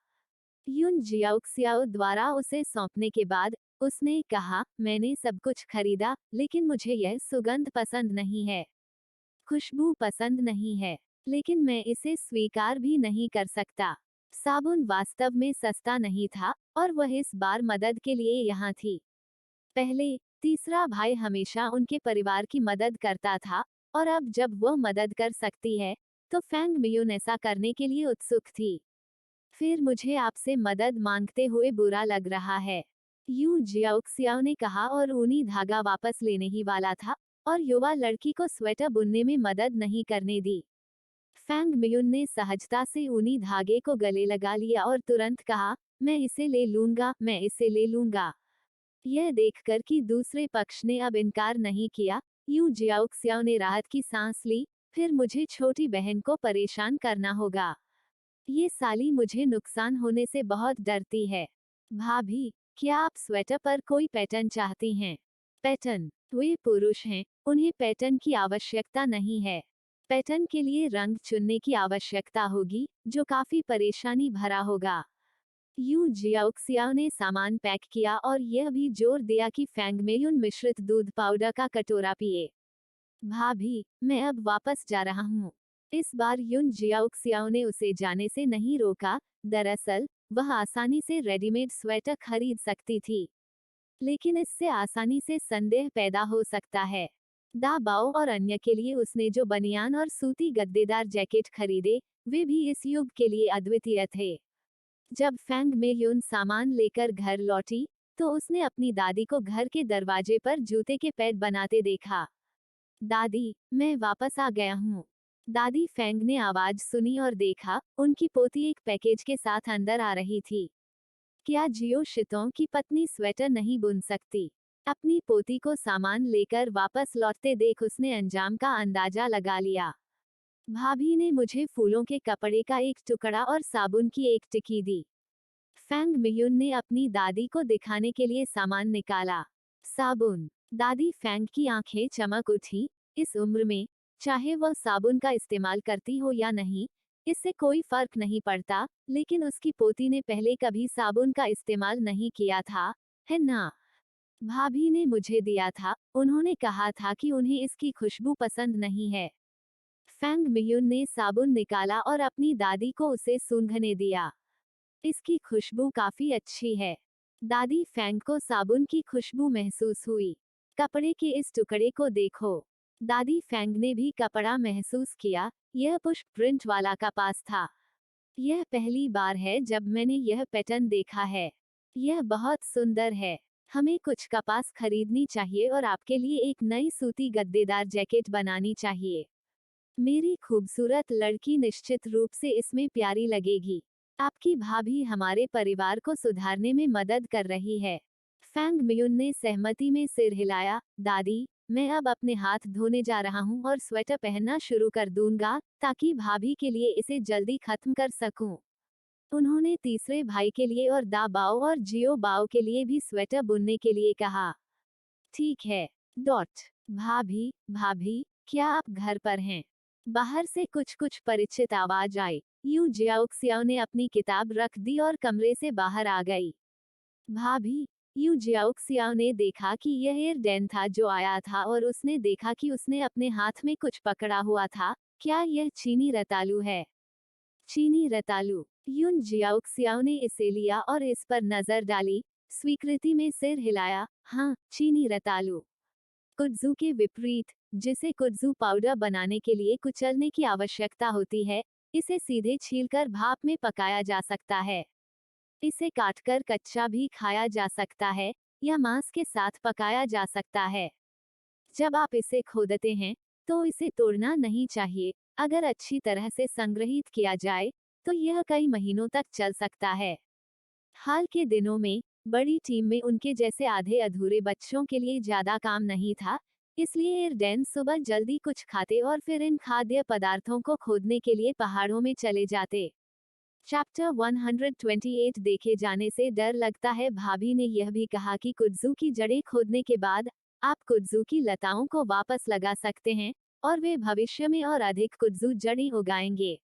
युन जियाओक्सियाओ द्वारा उसे सौंपने के बाद उसने कहा, मैंने सब कुछ खरीदा, लेकिन मुझे यह सुगंध पसंद नहीं है, खुशबू पसंद नहीं है, लेकिन मैं इसे स्वीकार भी नहीं कर सकता। साबुन वास्तव में सस्ता नहीं था, और वह इस बार मदद के लिए यहाँ थी। पहले, तीसरा भाई हमेशा उनके परिवार की मदद करता था, और अब जब वह मदद कर सकती है, तो फेंग मियुन ऐसा करने के लिए उत्सुक थी। फिर मुझे आपसे मदद मांगते हुए बुरा लग रहा है, यूं जियाओक्सियाओ ने कहा और ऊनी धागा वापस लेने ही वाला था, और युवा लड़की को स्वेटर बुनने में मदद नहीं करने दी। फेंग मियुन ने सहजता से ऊनी धागे को गले लगा लिया और तुरंत कहा, मैं इसे ले लूंगा, मैं इसे ले लूंगा। यह देखकर कि दूसरे पक्ष ने अब इनकार नहीं किया, यूं जियाओक्सियाओ ने राहत की सांस ली। फिर मुझे छोटी बहन को परेशान करना होगा। ये साली मुझे नुकसान होने से बहुत डरती है। भाभी, क्या आप स्वेटर पर कोई पैटर्न चाहती हैं? पैटर्न? वे पुरुष हैं, उन्हें पैटर्न की आवश्यकता नहीं है। पैटर्न के लिए रंग चुनने की आवश्यकता होगी, जो काफी परेशानी भरा होगा। यूं जियाओक्सियाओ ने सामान पैक किया और यह भी जोर दिया कि फेंग मेयुन मिश्रित दूध पाउडर का कटोरा पिए। भाभी, मैं अब वापस जा रहा हूँ। इस बार युन जियाओक्सियाओ ने उसे जाने से नहीं रोका। दरअसल, वह आसानी से रेडीमेड स्वेटर खरीद सकती थी, लेकिन इससे आसानी से संदेह पैदा हो सकता है। दा बाओ और अन्य के लिए उसने जो बनियान और सूती गद्देदार जैकेट खरीदे, वे भी इस युग के लिए अद्वितीय थे। जब फेंग मेयुन सामान लेकर घर लौटी, तो उसने अपनी दादी को घर के दरवाजे पर जूते के पैड बनाते देखा। दादी, मैं वापस आ गया हूँ। दादी फेंग ने आवाज सुनी और देखा, उनकी पोती एक पैकेज के साथ अंदर आ रही थी। क्या जियो शितों की पत्नी स्वेटर नहीं बुन सकती? अपनी पोती को सामान लेकर वापस लौटते देख उसने अंजाम का अंदाजा लगा लिया। भाभी ने मुझे फूलों के कपड़े का एक टुकड़ा और साबुन की एक टिक्की दी। फेंग मियुन ने अपनी दादी को दिखाने के लिए सामान निकाला। साबुन। दादी फेंग की आंखें चमक उठी। इस उम्र में, चाहे वह साबुन का इस्तेमाल करती हो या नहीं, इससे कोई फर्क नहीं पड़ता, लेकिन उसकी पोती ने पहले कभी साबुन का इस्तेमाल नहीं किया था, है ना? भाभी ने मुझे दिया था, उन्होंने कहा था कि उन्हें इसकी खुशबू पसंद नहीं है। फेंग मियुन ने साबुन निकाला और अपनी दादी को उसे सूंघने दिया। इसकी खुशबू काफी अच्छी है। दादी फेंग को साबुन की खुशबू महसूस हुई। कपड़े के इस टुकड़े को देखो। दादी फेंग ने भी कपड़ा महसूस किया। यह पुष्प प्रिंट वाला कपास था। यह पहली बार है जब मैंने यह पैटर्न देखा है। यह बहुत सुंदर है। हमें कुछ कपास खरीदनी चाहिए और आपके लिए एक नई सूती गद्देदार जैकेट बनानी चाहिए। मेरी खूबसूरत लड़की निश्चित रूप से इसमें प्यारी लगेगी। आपकी भाभी हमारे परिवार को सुधारने में मदद कर रही है। फेंग मियुन ने सहमति में सिर हिलाया। दादी, मैं अब अपने हाथ धोने जा रहा हूँ और स्वेटर पहनना शुरू कर दूंगा, ताकि भाभी के लिए इसे जल्दी खत्म कर सकूं। उन्होंने तीसरे भाई के लिए और दा बाओ और जियो बाओ के लिए भी स्वेटर बुनने के लिए कहा। ठीक है। डॉट। भाभी, भाभी, क्या आप घर पर हैं? बाहर से कुछ परिचित आवाज आई। यू जियाओक्सियाओ ने अपनी किताब रख दी और कमरे से बाहर आ गई। भाभी, यू जियाओक्सियाओ ने देखा कि यह एयरडेन था जो आया था और उसने देखा कि उसने अपने हाथ में कुछ पकड़ा हुआ था। क्या यह चीनी रतालू है? चीनी रतालू। यून जियाओक्सियाओ ने इसे लिया और इस पर नजर डाली, स्वीकृति में सिर हिलाया। हाँ, चीनी रतालू। कुड्जू के विपरीत, जिसे कुड्जू पाउडर बनाने के लिए कुचलने की आवश्यकता होती है, इसे सीधे छीलकर भाप में पकाया जा सकता है। इसे काटकर कच्चा भी खाया जा सकता है या मांस के साथ पकाया जा सकता है। जब आप इसे खोदते हैं, तो इसे तोड़ना नहीं चाहिए। अगर अच्छी तरह से संग्रहित किया जाए, तो यह कई महीनों तक चल सकता है। हाल के दिनों में बड़ी टीम में उनके जैसे आधे अधूरे बच्चों के लिए ज्यादा काम नहीं था, इसलिए एयरडेन सुबह जल्दी कुछ खाते और फिर इन खाद्य पदार्थों को खोदने के लिए पहाड़ों में चले जाते। चैप्टर 128 देखे जाने से डर लगता है। भाभी ने यह भी कहा कि कुड्जू की जड़ें खोदने के बाद आप कुड्जू की लताओं को वापस लगा सकते हैं और वे भविष्य में और अधिक कुड्जू जड़ें उगाएंगे।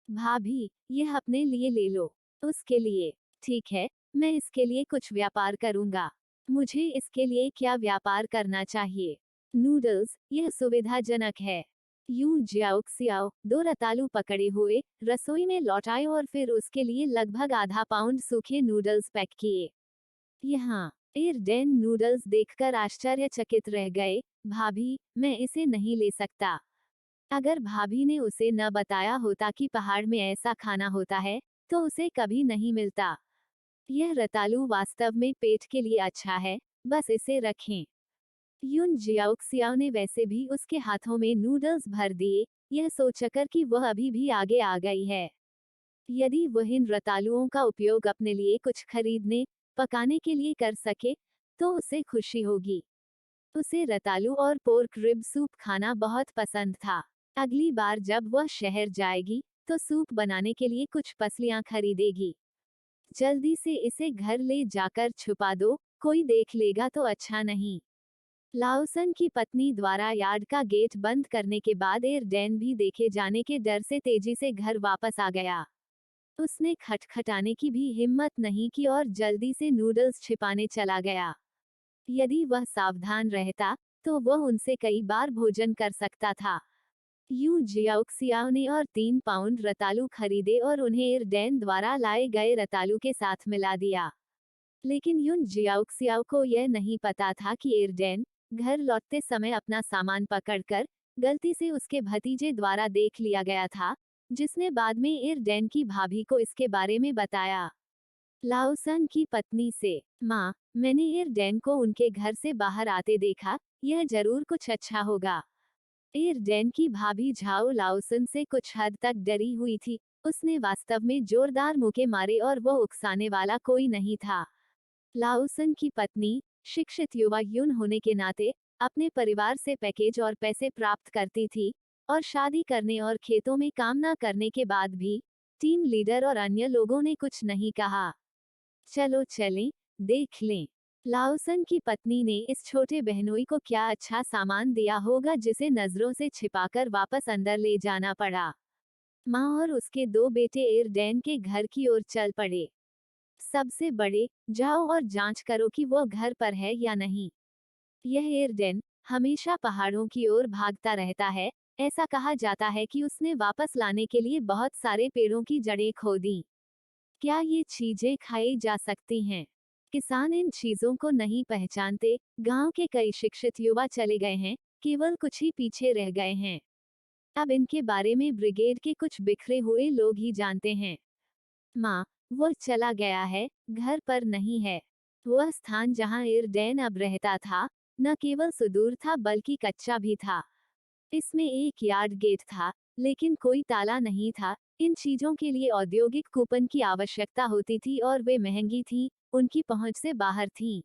भाभी, यह अपने लिए ले लो। उसके लिए? ठीक है, मैं इसके लिए कुछ व्यापार करूंगा। मुझे इसके लिए क्या व्यापार करना चाहिए? नूडल्स, यह सुविधाजनक है। यूं जियाओक्सियाओ 2 रतालू पकड़े हुए रसोई में लौट आए और फिर उसके लिए लगभग आधा पाउंड सूखे नूडल्स पैक किए। यहाँ एयरडेन नूडल्स देखकर आश्चर्यचकित रह गए। भाभी, मैं इसे नहीं ले सकता। अगर भाभी ने उसे न बताया होता कि पहाड़ में ऐसा खाना होता है, तो उसे कभी नहीं मिलता। यह रतालू वास्तव में पेट के लिए अच्छा है, बस इसे रखें। यून जियाओक्सियाओ ने वैसे भी उसके हाथों में नूडल्स भर दिए, यह सोचकर कि वह अभी भी आगे आ गई है। यदि वह इन रतालुओं का उपयोग अपने लिए कुछ खरीदने, पकाने के लिए कर सके, तो उसे खुशी होगी। उसे रतालू और पोर्क रिब सूप खाना बहुत पसंद था। अगली बार जब वह शहर जाएगी, तो सूप बनाने के लिए कुछ पसलियां खरीदेगी। जल्दी से इसे घर ले जाकर छुपा दो, कोई देख लेगा तो अच्छा नहीं। लाओसन की पत्नी द्वारा यार्ड का गेट बंद करने के बाद एयरडेन भी देखे जाने के डर से तेजी से घर वापस आ गया। उसने खटखटाने की भी हिम्मत नहीं की और जल्दी से नूडल्स छिपाने चला गया। यदि वह सावधान रहता, तो वह उनसे कई बार भोजन कर सकता था। यूं जियाओक्सियाओ ने और 3 पाउंड रतालू खरीदे और उन्हें एयरडेन द्वारा लाए गए रतालू के साथ मिला दिया। लेकिन यून जियाओक्सियाओ को यह नहीं पता था कि एयरडेन घर लौटते समय अपना सामान पकड़कर गलती से उसके भतीजे द्वारा देख लिया गया था, जिसने बाद में एयरडेन की भाभी को इसके बारे में बताया। लाओसन की पत्नी से, माँ, मैंने एयरडेन को उनके घर से बाहर आते देखा, यह जरूर कुछ अच्छा होगा। एयरडेन की भाभी झाओ लाओसन से कुछ हद तक डरी हुई थी। उसने वास्तव में जोरदार मुके मारे और वो उकसाने वाला कोई नहीं था। लाओसन की पत्नी, शिक्षित युवा यून होने के नाते, अपने परिवार से पैकेज और पैसे प्राप्त करती थी, और शादी करने और खेतों में काम न करने के बाद भी टीम लीडर और अन्य लोगों ने कुछ नहीं कहा। चलो चलें, देख लें। लाओसन की पत्नी ने इस छोटे बहनोई को क्या अच्छा सामान दिया होगा जिसे नजरों से छिपाकर वापस अंदर ले जाना पड़ा। माँ और उसके 2 बेटे एयरडेन के घर की ओर चल पड़े। सबसे बड़े, जाओ और जांच करो कि वो घर पर है या नहीं। यह एयरडेन हमेशा पहाड़ों की ओर भागता रहता है। ऐसा कहा जाता है कि उसने वापस लाने के लिए बहुत सारे पेड़ों की जड़ें खोदी। क्या ये चीजें खाई जा सकती हैं? किसान इन चीजों को नहीं पहचानते। गांव के कई शिक्षित युवा चले गए हैं, केवल कुछ ही पीछे रह गए हैं। अब इनके बारे में ब्रिगेड के कुछ बिखरे हुए लोग ही जानते हैं। माँ, वो चला गया है, घर पर नहीं है। वह स्थान जहाँ एयरडेन अब रहता था, न केवल सुदूर था बल्कि कच्चा भी था। इसमें एक यार्ड गेट था, लेकिन कोई ताला नहीं था। इन चीजों के लिए औद्योगिक कूपन की आवश्यकता होती थी और वे महंगी थीं, उनकी पहुंच से बाहर थीं।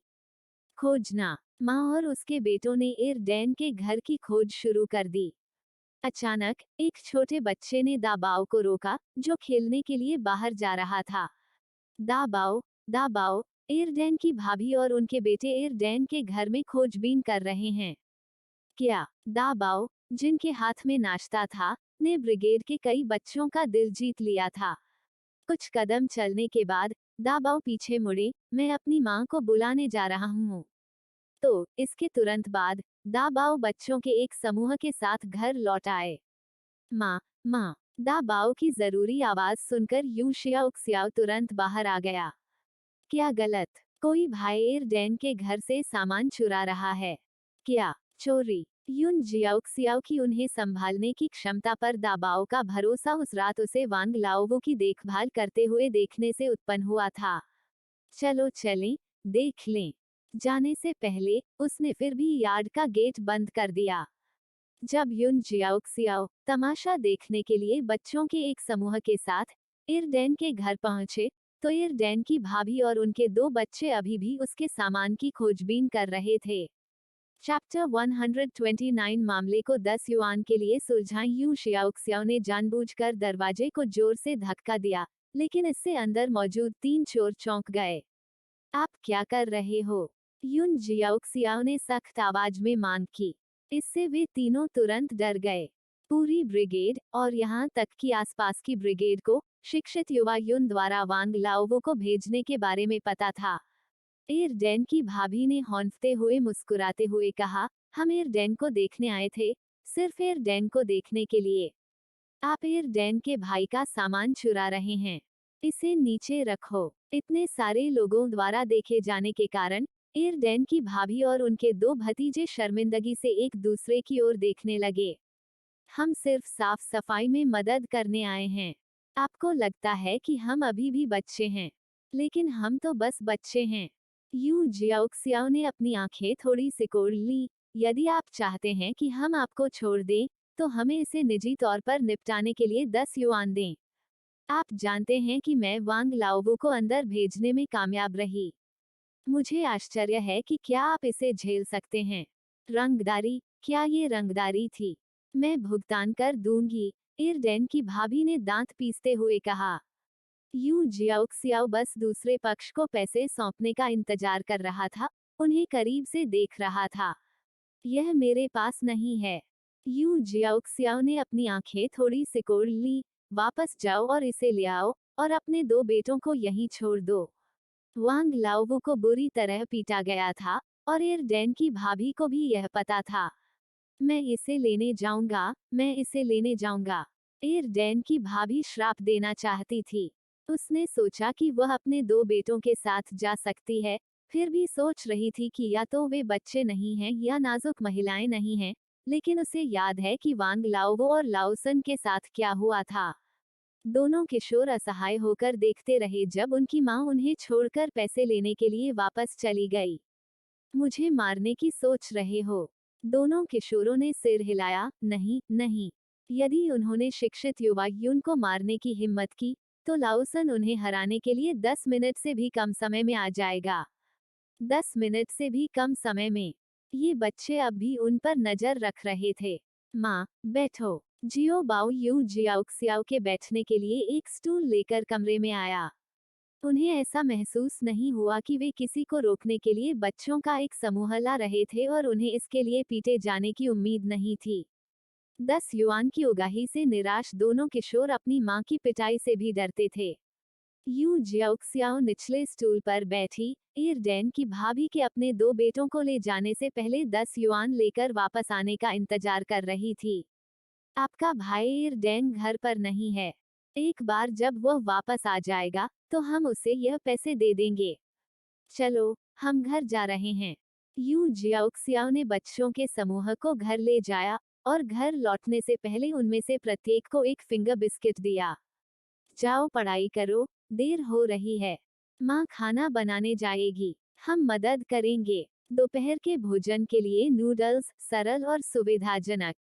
खोजना। माँ और उसके बेटों ने एयरडेन के घर की खोज शुरू कर दी। अचानक एक छोटे बच्चे ने दाबाओ को रोका, जो खेलने के लिए बाहर जा रहा था। दाबाओ, दाबाओ, एयरडेन की भाभी और उनके बेटे एयरडेन के घर में खोजबीन कर रहे हैं। क्या? दाबाओ, जिनके हाथ में नाश्ता था, ने ब्रिगेड के कई बच्चों का दिल जीत लिया था। कुछ कदम चलने के बाद दाबाओ पीछे मुड़े। मैं अपनी माँ को बुलाने जा रहा हूँ। तो इसके तुरंत बाद दाबाओ बच्चों के एक समूह के साथ घर लौट आए। माँ, माँ, दा बाओ की जरूरी आवाज सुनकर यू शियाओ क्सियाओ तुरंत बाहर आ गया। क्या गलत? कोई भाई एरडेन के घर से सामान चुरा रहा है। क्या चोरी? युन जियाओक्सियाओ की उन्हें संभालने की क्षमता पर दाबाओ का भरोसा उस रात उसे वांग लाओवो की देखभाल करते हुए देखने से उत्पन्न हुआ था। चलो चलें, देख लें। जाने से पहले उसने फिर भी यार्ड का गेट बंद कर दिया। जब युन जियाओक्सियाओ तमाशा देखने के लिए बच्चों के एक समूह के साथ इरडेन के घर पहुंचे, तो इरडेन की भाभी और उनके दो बच्चे अभी भी उसके सामान की खोजबीन कर रहे थे। चैप्टर 129 मामले को 10 युआन के लिए सुलझाएं। यू शियाओक्सियाओ ने जानबूझकर दरवाजे को जोर से धक्का दिया, लेकिन इससे अंदर मौजूद 3 चोर चौंक गए। आप क्या कर रहे हो? युन जियाओक्सियाओ ने सख्त आवाज में मांग की। इससे वे तीनों तुरंत डर गए। पूरी ब्रिगेड और यहाँ तक कि आसपास की ब्रिगेड को शिक्षित युवा युन द्वारा वांग लाओवो को भेजने के बारे में पता था। एरडेन की भाभी ने हौंफते हुए मुस्कुराते हुए कहा, हम एरडेन को देखने आए थे, सिर्फ एरडेन को देखने के लिए। आप एरडेन के भाई का सामान चुरा रहे हैं। इसे नीचे रखो। इतने सारे लोगों द्वारा देखे जाने के कारण एरडेन की भाभी और उनके दो भतीजे शर्मिंदगी से एक दूसरे की ओर देखने लगे। हम सिर्फ साफ सफाई में मदद करने आए हैं। आपको लगता है कि हम अभी भी बच्चे हैं, लेकिन हम तो बस बच्चे हैं। यू जियाओक्सियाओ ने अपनी आंखें थोड़ी सिकोड़ ली। यदि आप चाहते हैं कि हम आपको छोड़ दें, तो हमें इसे निजी तौर पर निपटाने के लिए 10 युआन दें। आप जानते हैं कि मैं वांग लाओवो को अंदर भेजने में कामयाब रही। मुझे आश्चर्य है कि क्या आप इसे झेल सकते हैं। रंगदारी? क्या ये रंगदारी थी? मैं भुगतान कर दूंगी, एरडेन की भाभी ने दांत पीसते हुए कहा। यू जियाओक्सियाओ बस दूसरे पक्ष को पैसे सौंपने का इंतजार कर रहा था, उन्हें करीब से देख रहा था। यह मेरे पास नहीं है। यू जियाओक्सियाओ ने अपनी आंखें थोड़ी सिकोड़ ली। वापस जाओ और इसे ले आओ, और अपने दो बेटों को यहीं छोड़ दो। वांग लाओवो को बुरी तरह पीटा गया था, और एरडेन की भाभी को भी यह पता था। मैं इसे लेने जाऊंगा, मैं इसे लेने जाऊंगा। एरडेन की भाभी श्राप देना चाहती थी। उसने सोचा कि वह अपने दो बेटों के साथ जा सकती है, फिर भी सोच रही थी कि या तो वे बच्चे नहीं हैं या नाजुक महिलाएं नहीं हैं, लेकिन उसे याद है कि वांग लाओवो और लाओसन के साथ क्या हुआ था। दोनों किशोर असहाय होकर देखते रहे जब उनकी मां उन्हें छोड़कर पैसे लेने के लिए वापस चली गई। मुझे मारने की सोच रहे हो? दोनों किशोरों ने सिर हिलाया। नहीं नहीं। यदि उन्होंने शिक्षित युवा युन को मारने की हिम्मत की, तो लाओसन उन्हें हराने के लिए 10 मिनट से भी कम समय में आ जाएगा। 10 मिनट से भी कम समय में। ये बच्चे अब भी उन पर नजर रख रहे थे। माँ, बैठो। जियो बाओ यू जियाओक्सियाओ के बैठने के लिए एक स्टूल लेकर कमरे में आया। उन्हें ऐसा महसूस नहीं हुआ कि वे किसी को रोकने के लिए बच्चों का एक समूह ला रहे थे और उन्हें इसके लिए पीटे जाने की उम्मीद नहीं थी। 10 युआन की उगाही से निराश दोनों किशोर अपनी मां की पिटाई से भी डरते थे। यू जियाओक्सियाओ निचले स्टूल पर बैठी, एरडेन की भाभी के अपने दो बेटों को ले जाने से पहले 10 युआन लेकर वापस आने का इंतजार कर रही थी। आपका भाई एरडेन घर पर नहीं है। एक बार जब वह वापस आ जाएगा, तो हम उसे यह पैसे दे देंगे। चलो, हम घर जा रहे हैं। यू जियाओक्सियाओ ने बच्चों के समूह को घर ले जाया, और घर लौटने से पहले उनमें से प्रत्येक को एक फिंगर बिस्किट दिया। जाओ पढ़ाई करो, देर हो रही है। माँ खाना बनाने जाएगी, हम मदद करेंगे। दोपहर के भोजन के लिए नूडल्स, सरल और सुविधाजनक।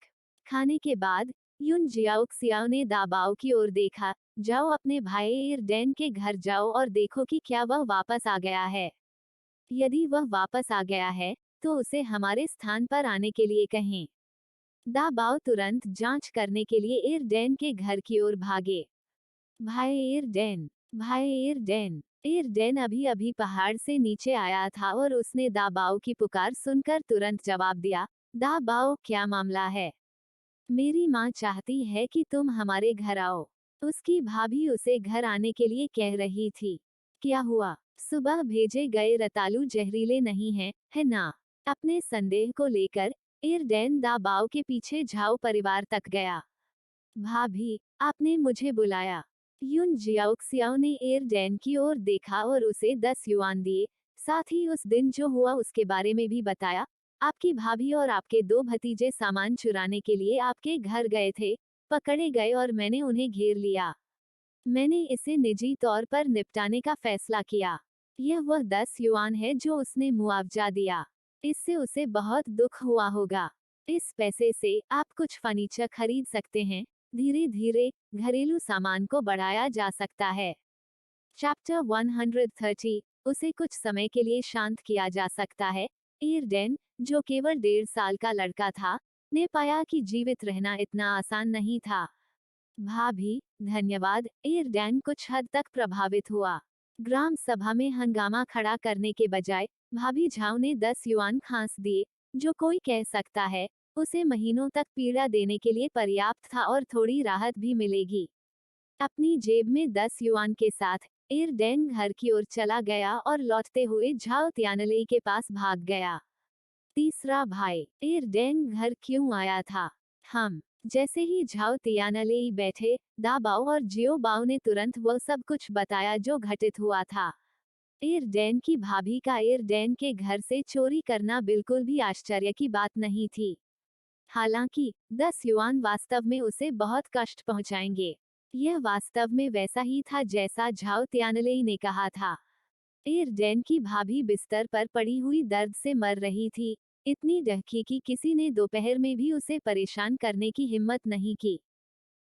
खाने के बाद युन जियाओक्सियाओ ने दाबाओ की ओर देखा। जाओ अपने भाई एरडेन के घर जाओ और देखो कि क्या वह वापस आ गया है। यदि वह वापस आ गया है, तो उसे हमारे स्थान पर आने के लिए कहें। दाबाओ तुरंत जांच करने के लिए एरडेन के घर की ओर भागे। भाई एरडेन, भाई एरडेन। एरडेन अभी अभी पहाड़ से नीचे आया था और उसने दाबाओ की पुकार सुनकर तुरंत जवाब दिया। दाबाओ, क्या मामला है? मेरी माँ चाहती है कि तुम हमारे घर आओ। उसकी भाभी उसे घर आने के लिए कह रही थी। क्या हुआ? सुबह भेजे गए रतालू जहरीले नहीं हैं, है ना? अपने संदेह को लेकर एरडेन दाबाओ के पीछे झाओ परिवार तक गया। भाभी, आपने मुझे बुलाया। युन जियाओक्सियाओ ने एयरडेन की ओर देखा और उसे 10 युआन दिए। साथ ही उस दिन जो हुआ उसके बारे में भी बताया। आपकी भाभी और आपके दो भतीजे सामान चुराने के लिए आपके घर गए थे, पकड़े गए और मैंने उन्हें घेर लिया। मैंने इसे निजी तौर पर निपटाने का फैसला किया। यह वह 10 युआन है जो उसने मुआवजा दिया। इससे उसे बहुत दुख हुआ होगा। इस पैसे से आप कुछ फर्नीचर खरीद सकते हैं। धीरे धीरे घरेलू सामान को बढ़ाया जा सकता है। चैप्टर 130, उसे कुछ समय के लिए शांत किया जा सकता है। एयरडेन, जो केवल 1.5 साल का लड़का था, ने पाया कि जीवित रहना इतना आसान नहीं था। भाभी, धन्यवाद। एयरडेन कुछ हद तक प्रभावित हुआ। ग्राम सभा में हंगामा खड़ा करने के बजाय भाभी झाओ ने 10 युआन खांस दिए, जो कोई कह सकता है उसे महीनों तक पीड़ा देने के लिए पर्याप्त था और थोड़ी राहत भी मिलेगी। अपनी जेब में 10 युआन के साथ एयरडेन घर की ओर चला गया और लौटते हुए झाओ त्यानलेई के पास भाग गया। तीसरा भाई, एयरडेन घर क्यों आया था? हम जैसे ही झाओ तियानलेई बैठे, दाबाओ और जियो बाओ ने तुरंत वह सब कुछ बताया जो घटित हुआ था। एयरडेन की भाभी का एयरडेन के घर से चोरी करना बिल्कुल भी आश्चर्य की बात नहीं थी। हालांकि 10 युआन वास्तव में उसे बहुत कष्ट पहुंचाएंगे। यह वास्तव में वैसा ही था जैसा झाओ त्यानलेई ने कहा था। एयरडेन की भाभी बिस्तर पर पड़ी हुई दर्द से मर रही थी, इतनी डहकी कि किसी ने दोपहर में भी उसे परेशान करने की हिम्मत नहीं की।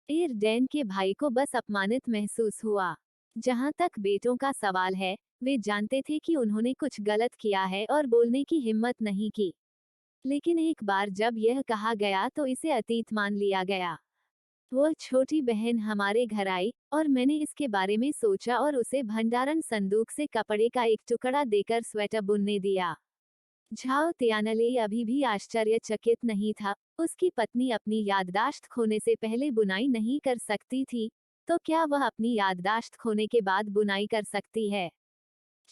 एयरडेन के भाई को बस अपमानित महसूस हुआ। जहां तक बेटों का सवाल है, वे जानते थे कि उन्होंने कुछ गलत किया है और बोलने की हिम्मत नहीं की। लेकिन एक बार जब यह कहा गया तो इसे अतीत मान लिया गया। वह छोटी बहन हमारे घर आई और मैंने इसके बारे में सोचा और उसे भंडारण संदूक से कपड़े का एक टुकड़ा देकर स्वेटर बुनने दिया। झाओ त्यानले अभी भी आश्चर्यचकित नहीं था। उसकी पत्नी अपनी याददाश्त खोने से पहले बुनाई नहीं कर सकती थी, तो क्या वह अपनी याददाश्त खोने के बाद बुनाई कर सकती है?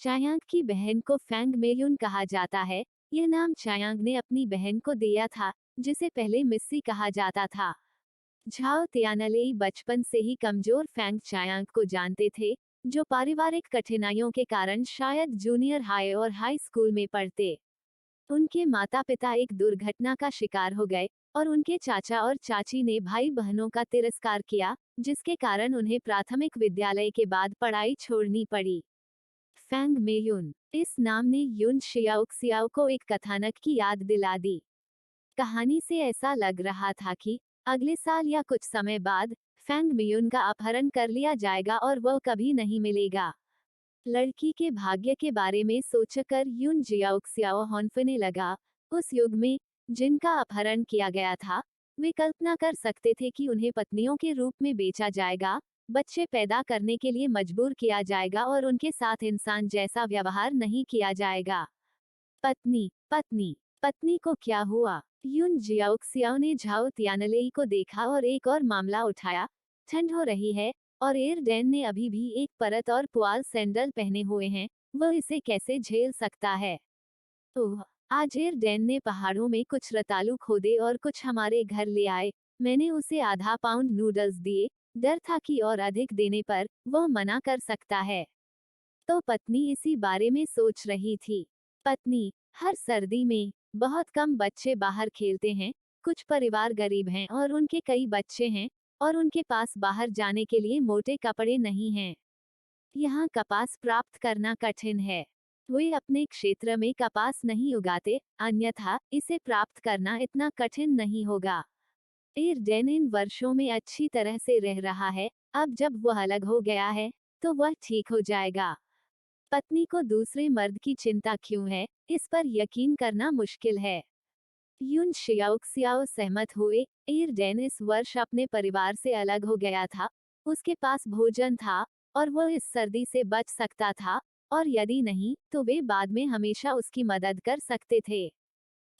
चायांग की बहन को फैंग मेयुन कहा जाता है। यह नाम चायांग ने अपनी बहन को दिया था, जिसे पहले मिस्सी कहा जाता था। झाओ त्यानलेई बचपन से ही कमजोर फैंग चायांग को जानते थे, जो पारिवारिक कठिनाइयों के कारण शायद जूनियर हाई और हाई स्कूल में पढ़ते। उनके माता पिता एक दुर्घटना का शिकार हो गए और उनके चाचा और चाची ने भाई बहनों का तिरस्कार किया, जिसके कारण उन्हें प्राथमिक विद्यालय के बाद पढ़ाई छोड़नी पड़ी। फैंग मेयुन, इस नाम ने युन शियाओक्सियाओ को एक कथानक की याद दिला दी। कहानी से ऐसा लग रहा था कि अगले साल या कुछ समय बाद फैंग मेयुन का अपहरण कर लिया जाएगा और वह कभी नहीं मिलेगा। लड़की के भाग्य के बारे में सोचकर युन जियाओक्सियाओ हौंफने लगा। उस युग में जिनका अपहरण किया गया था, वे कल्पना कर सकते थे कि उन्हें पत्नियों के रूप में बेचा जाएगा, बच्चे पैदा करने के लिए मजबूर किया जाएगा और उनके साथ इंसान जैसा व्यवहार नहीं किया जाएगा। पत्नी, पत्नी, पत्नी को क्या हुआ? युन जियाओक्सियाओ ने झाओ त्यानलेई को देखा और एक और मामला उठाया। ठंड हो रही है और एयरडेन ने अभी भी एक परत और पुआल सैंडल पहने हुए हैं, वह इसे कैसे झेल सकता है? ओह, आज एयरडेन ने पहाड़ों में कुछ रतालू खोदे और कुछ हमारे घर ले आए। मैंने उसे आधा पाउंड नूडल्स दिए, डर था कि और अधिक देने पर वह मना कर सकता है। तो पत्नी इसी बारे में सोच रही थी। पत्नी, हर सर्दी में बहुत कम बच्चे बाहर खेलते हैं। कुछ परिवार गरीब हैं और उनके कई बच्चे हैं और उनके पास बाहर जाने के लिए मोटे कपड़े नहीं हैं। यहाँ कपास प्राप्त करना कठिन है। वे अपने क्षेत्र में कपास नहीं उगाते, अन्यथा इसे प्राप्त करना इतना कठिन नहीं होगा। एयरडेन इन वर्षों में अच्छी तरह से रह रहा है, अब जब वह अलग हो गया है, तो वह ठीक हो जाएगा। पत्नी को दूसरे मर्द की चिंता क्यों है, इस पर यकीन करना मुश्किल है। युन शियाओक्सियाओ सहमत हुए। एयरडेन इस वर्ष अपने परिवार से अलग हो गया था। उसके पास भोजन था और वह इस सर्दी से बच सकता था, और यदि नहीं तो वे बाद में हमेशा उसकी मदद कर सकते थे।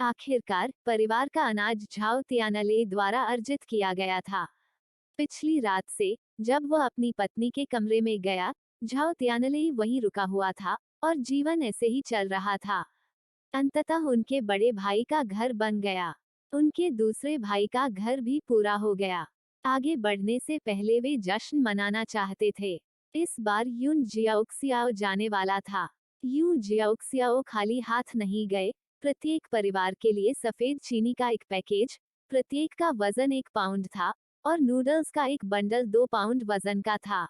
आखिरकार परिवार का अनाज झाओ त्यानले द्वारा अर्जित किया गया था। पिछली रात से जब वह अपनी पत्नी के कमरे में गया, झाओ त्यानले वहीं रुका हुआ था और जीवन ऐसे ही चल रहा था। अंततः उनके बड़े भाई का घर बन गया। उनके दूसरे भाई का घर भी पूरा हो गया। आगे बढ़ने से पहले वे जश्न मनाना चाहते थे। इस बार यून जियाओक्सियाओ जाने वाला था। यूं जियाओक्सियाओ खाली हाथ नहीं गए। प्रत्येक परिवार के लिए सफेद चीनी का एक पैकेज, प्रत्येक का वजन 1 पाउंड था, और नूडल्स का एक बंडल 2 पाउंड वजन का था।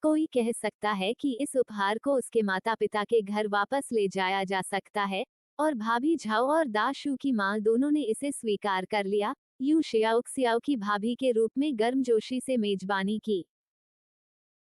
कोई कह सकता है कि इस उपहार को उसके माता पिता के घर वापस ले जाया जा सकता है, और भाभी झाओ और दाशु की मां दोनों ने इसे स्वीकार कर लिया। यू शियाओक्सियाओ की भाभी के रूप में गर्मजोशी से मेजबानी की।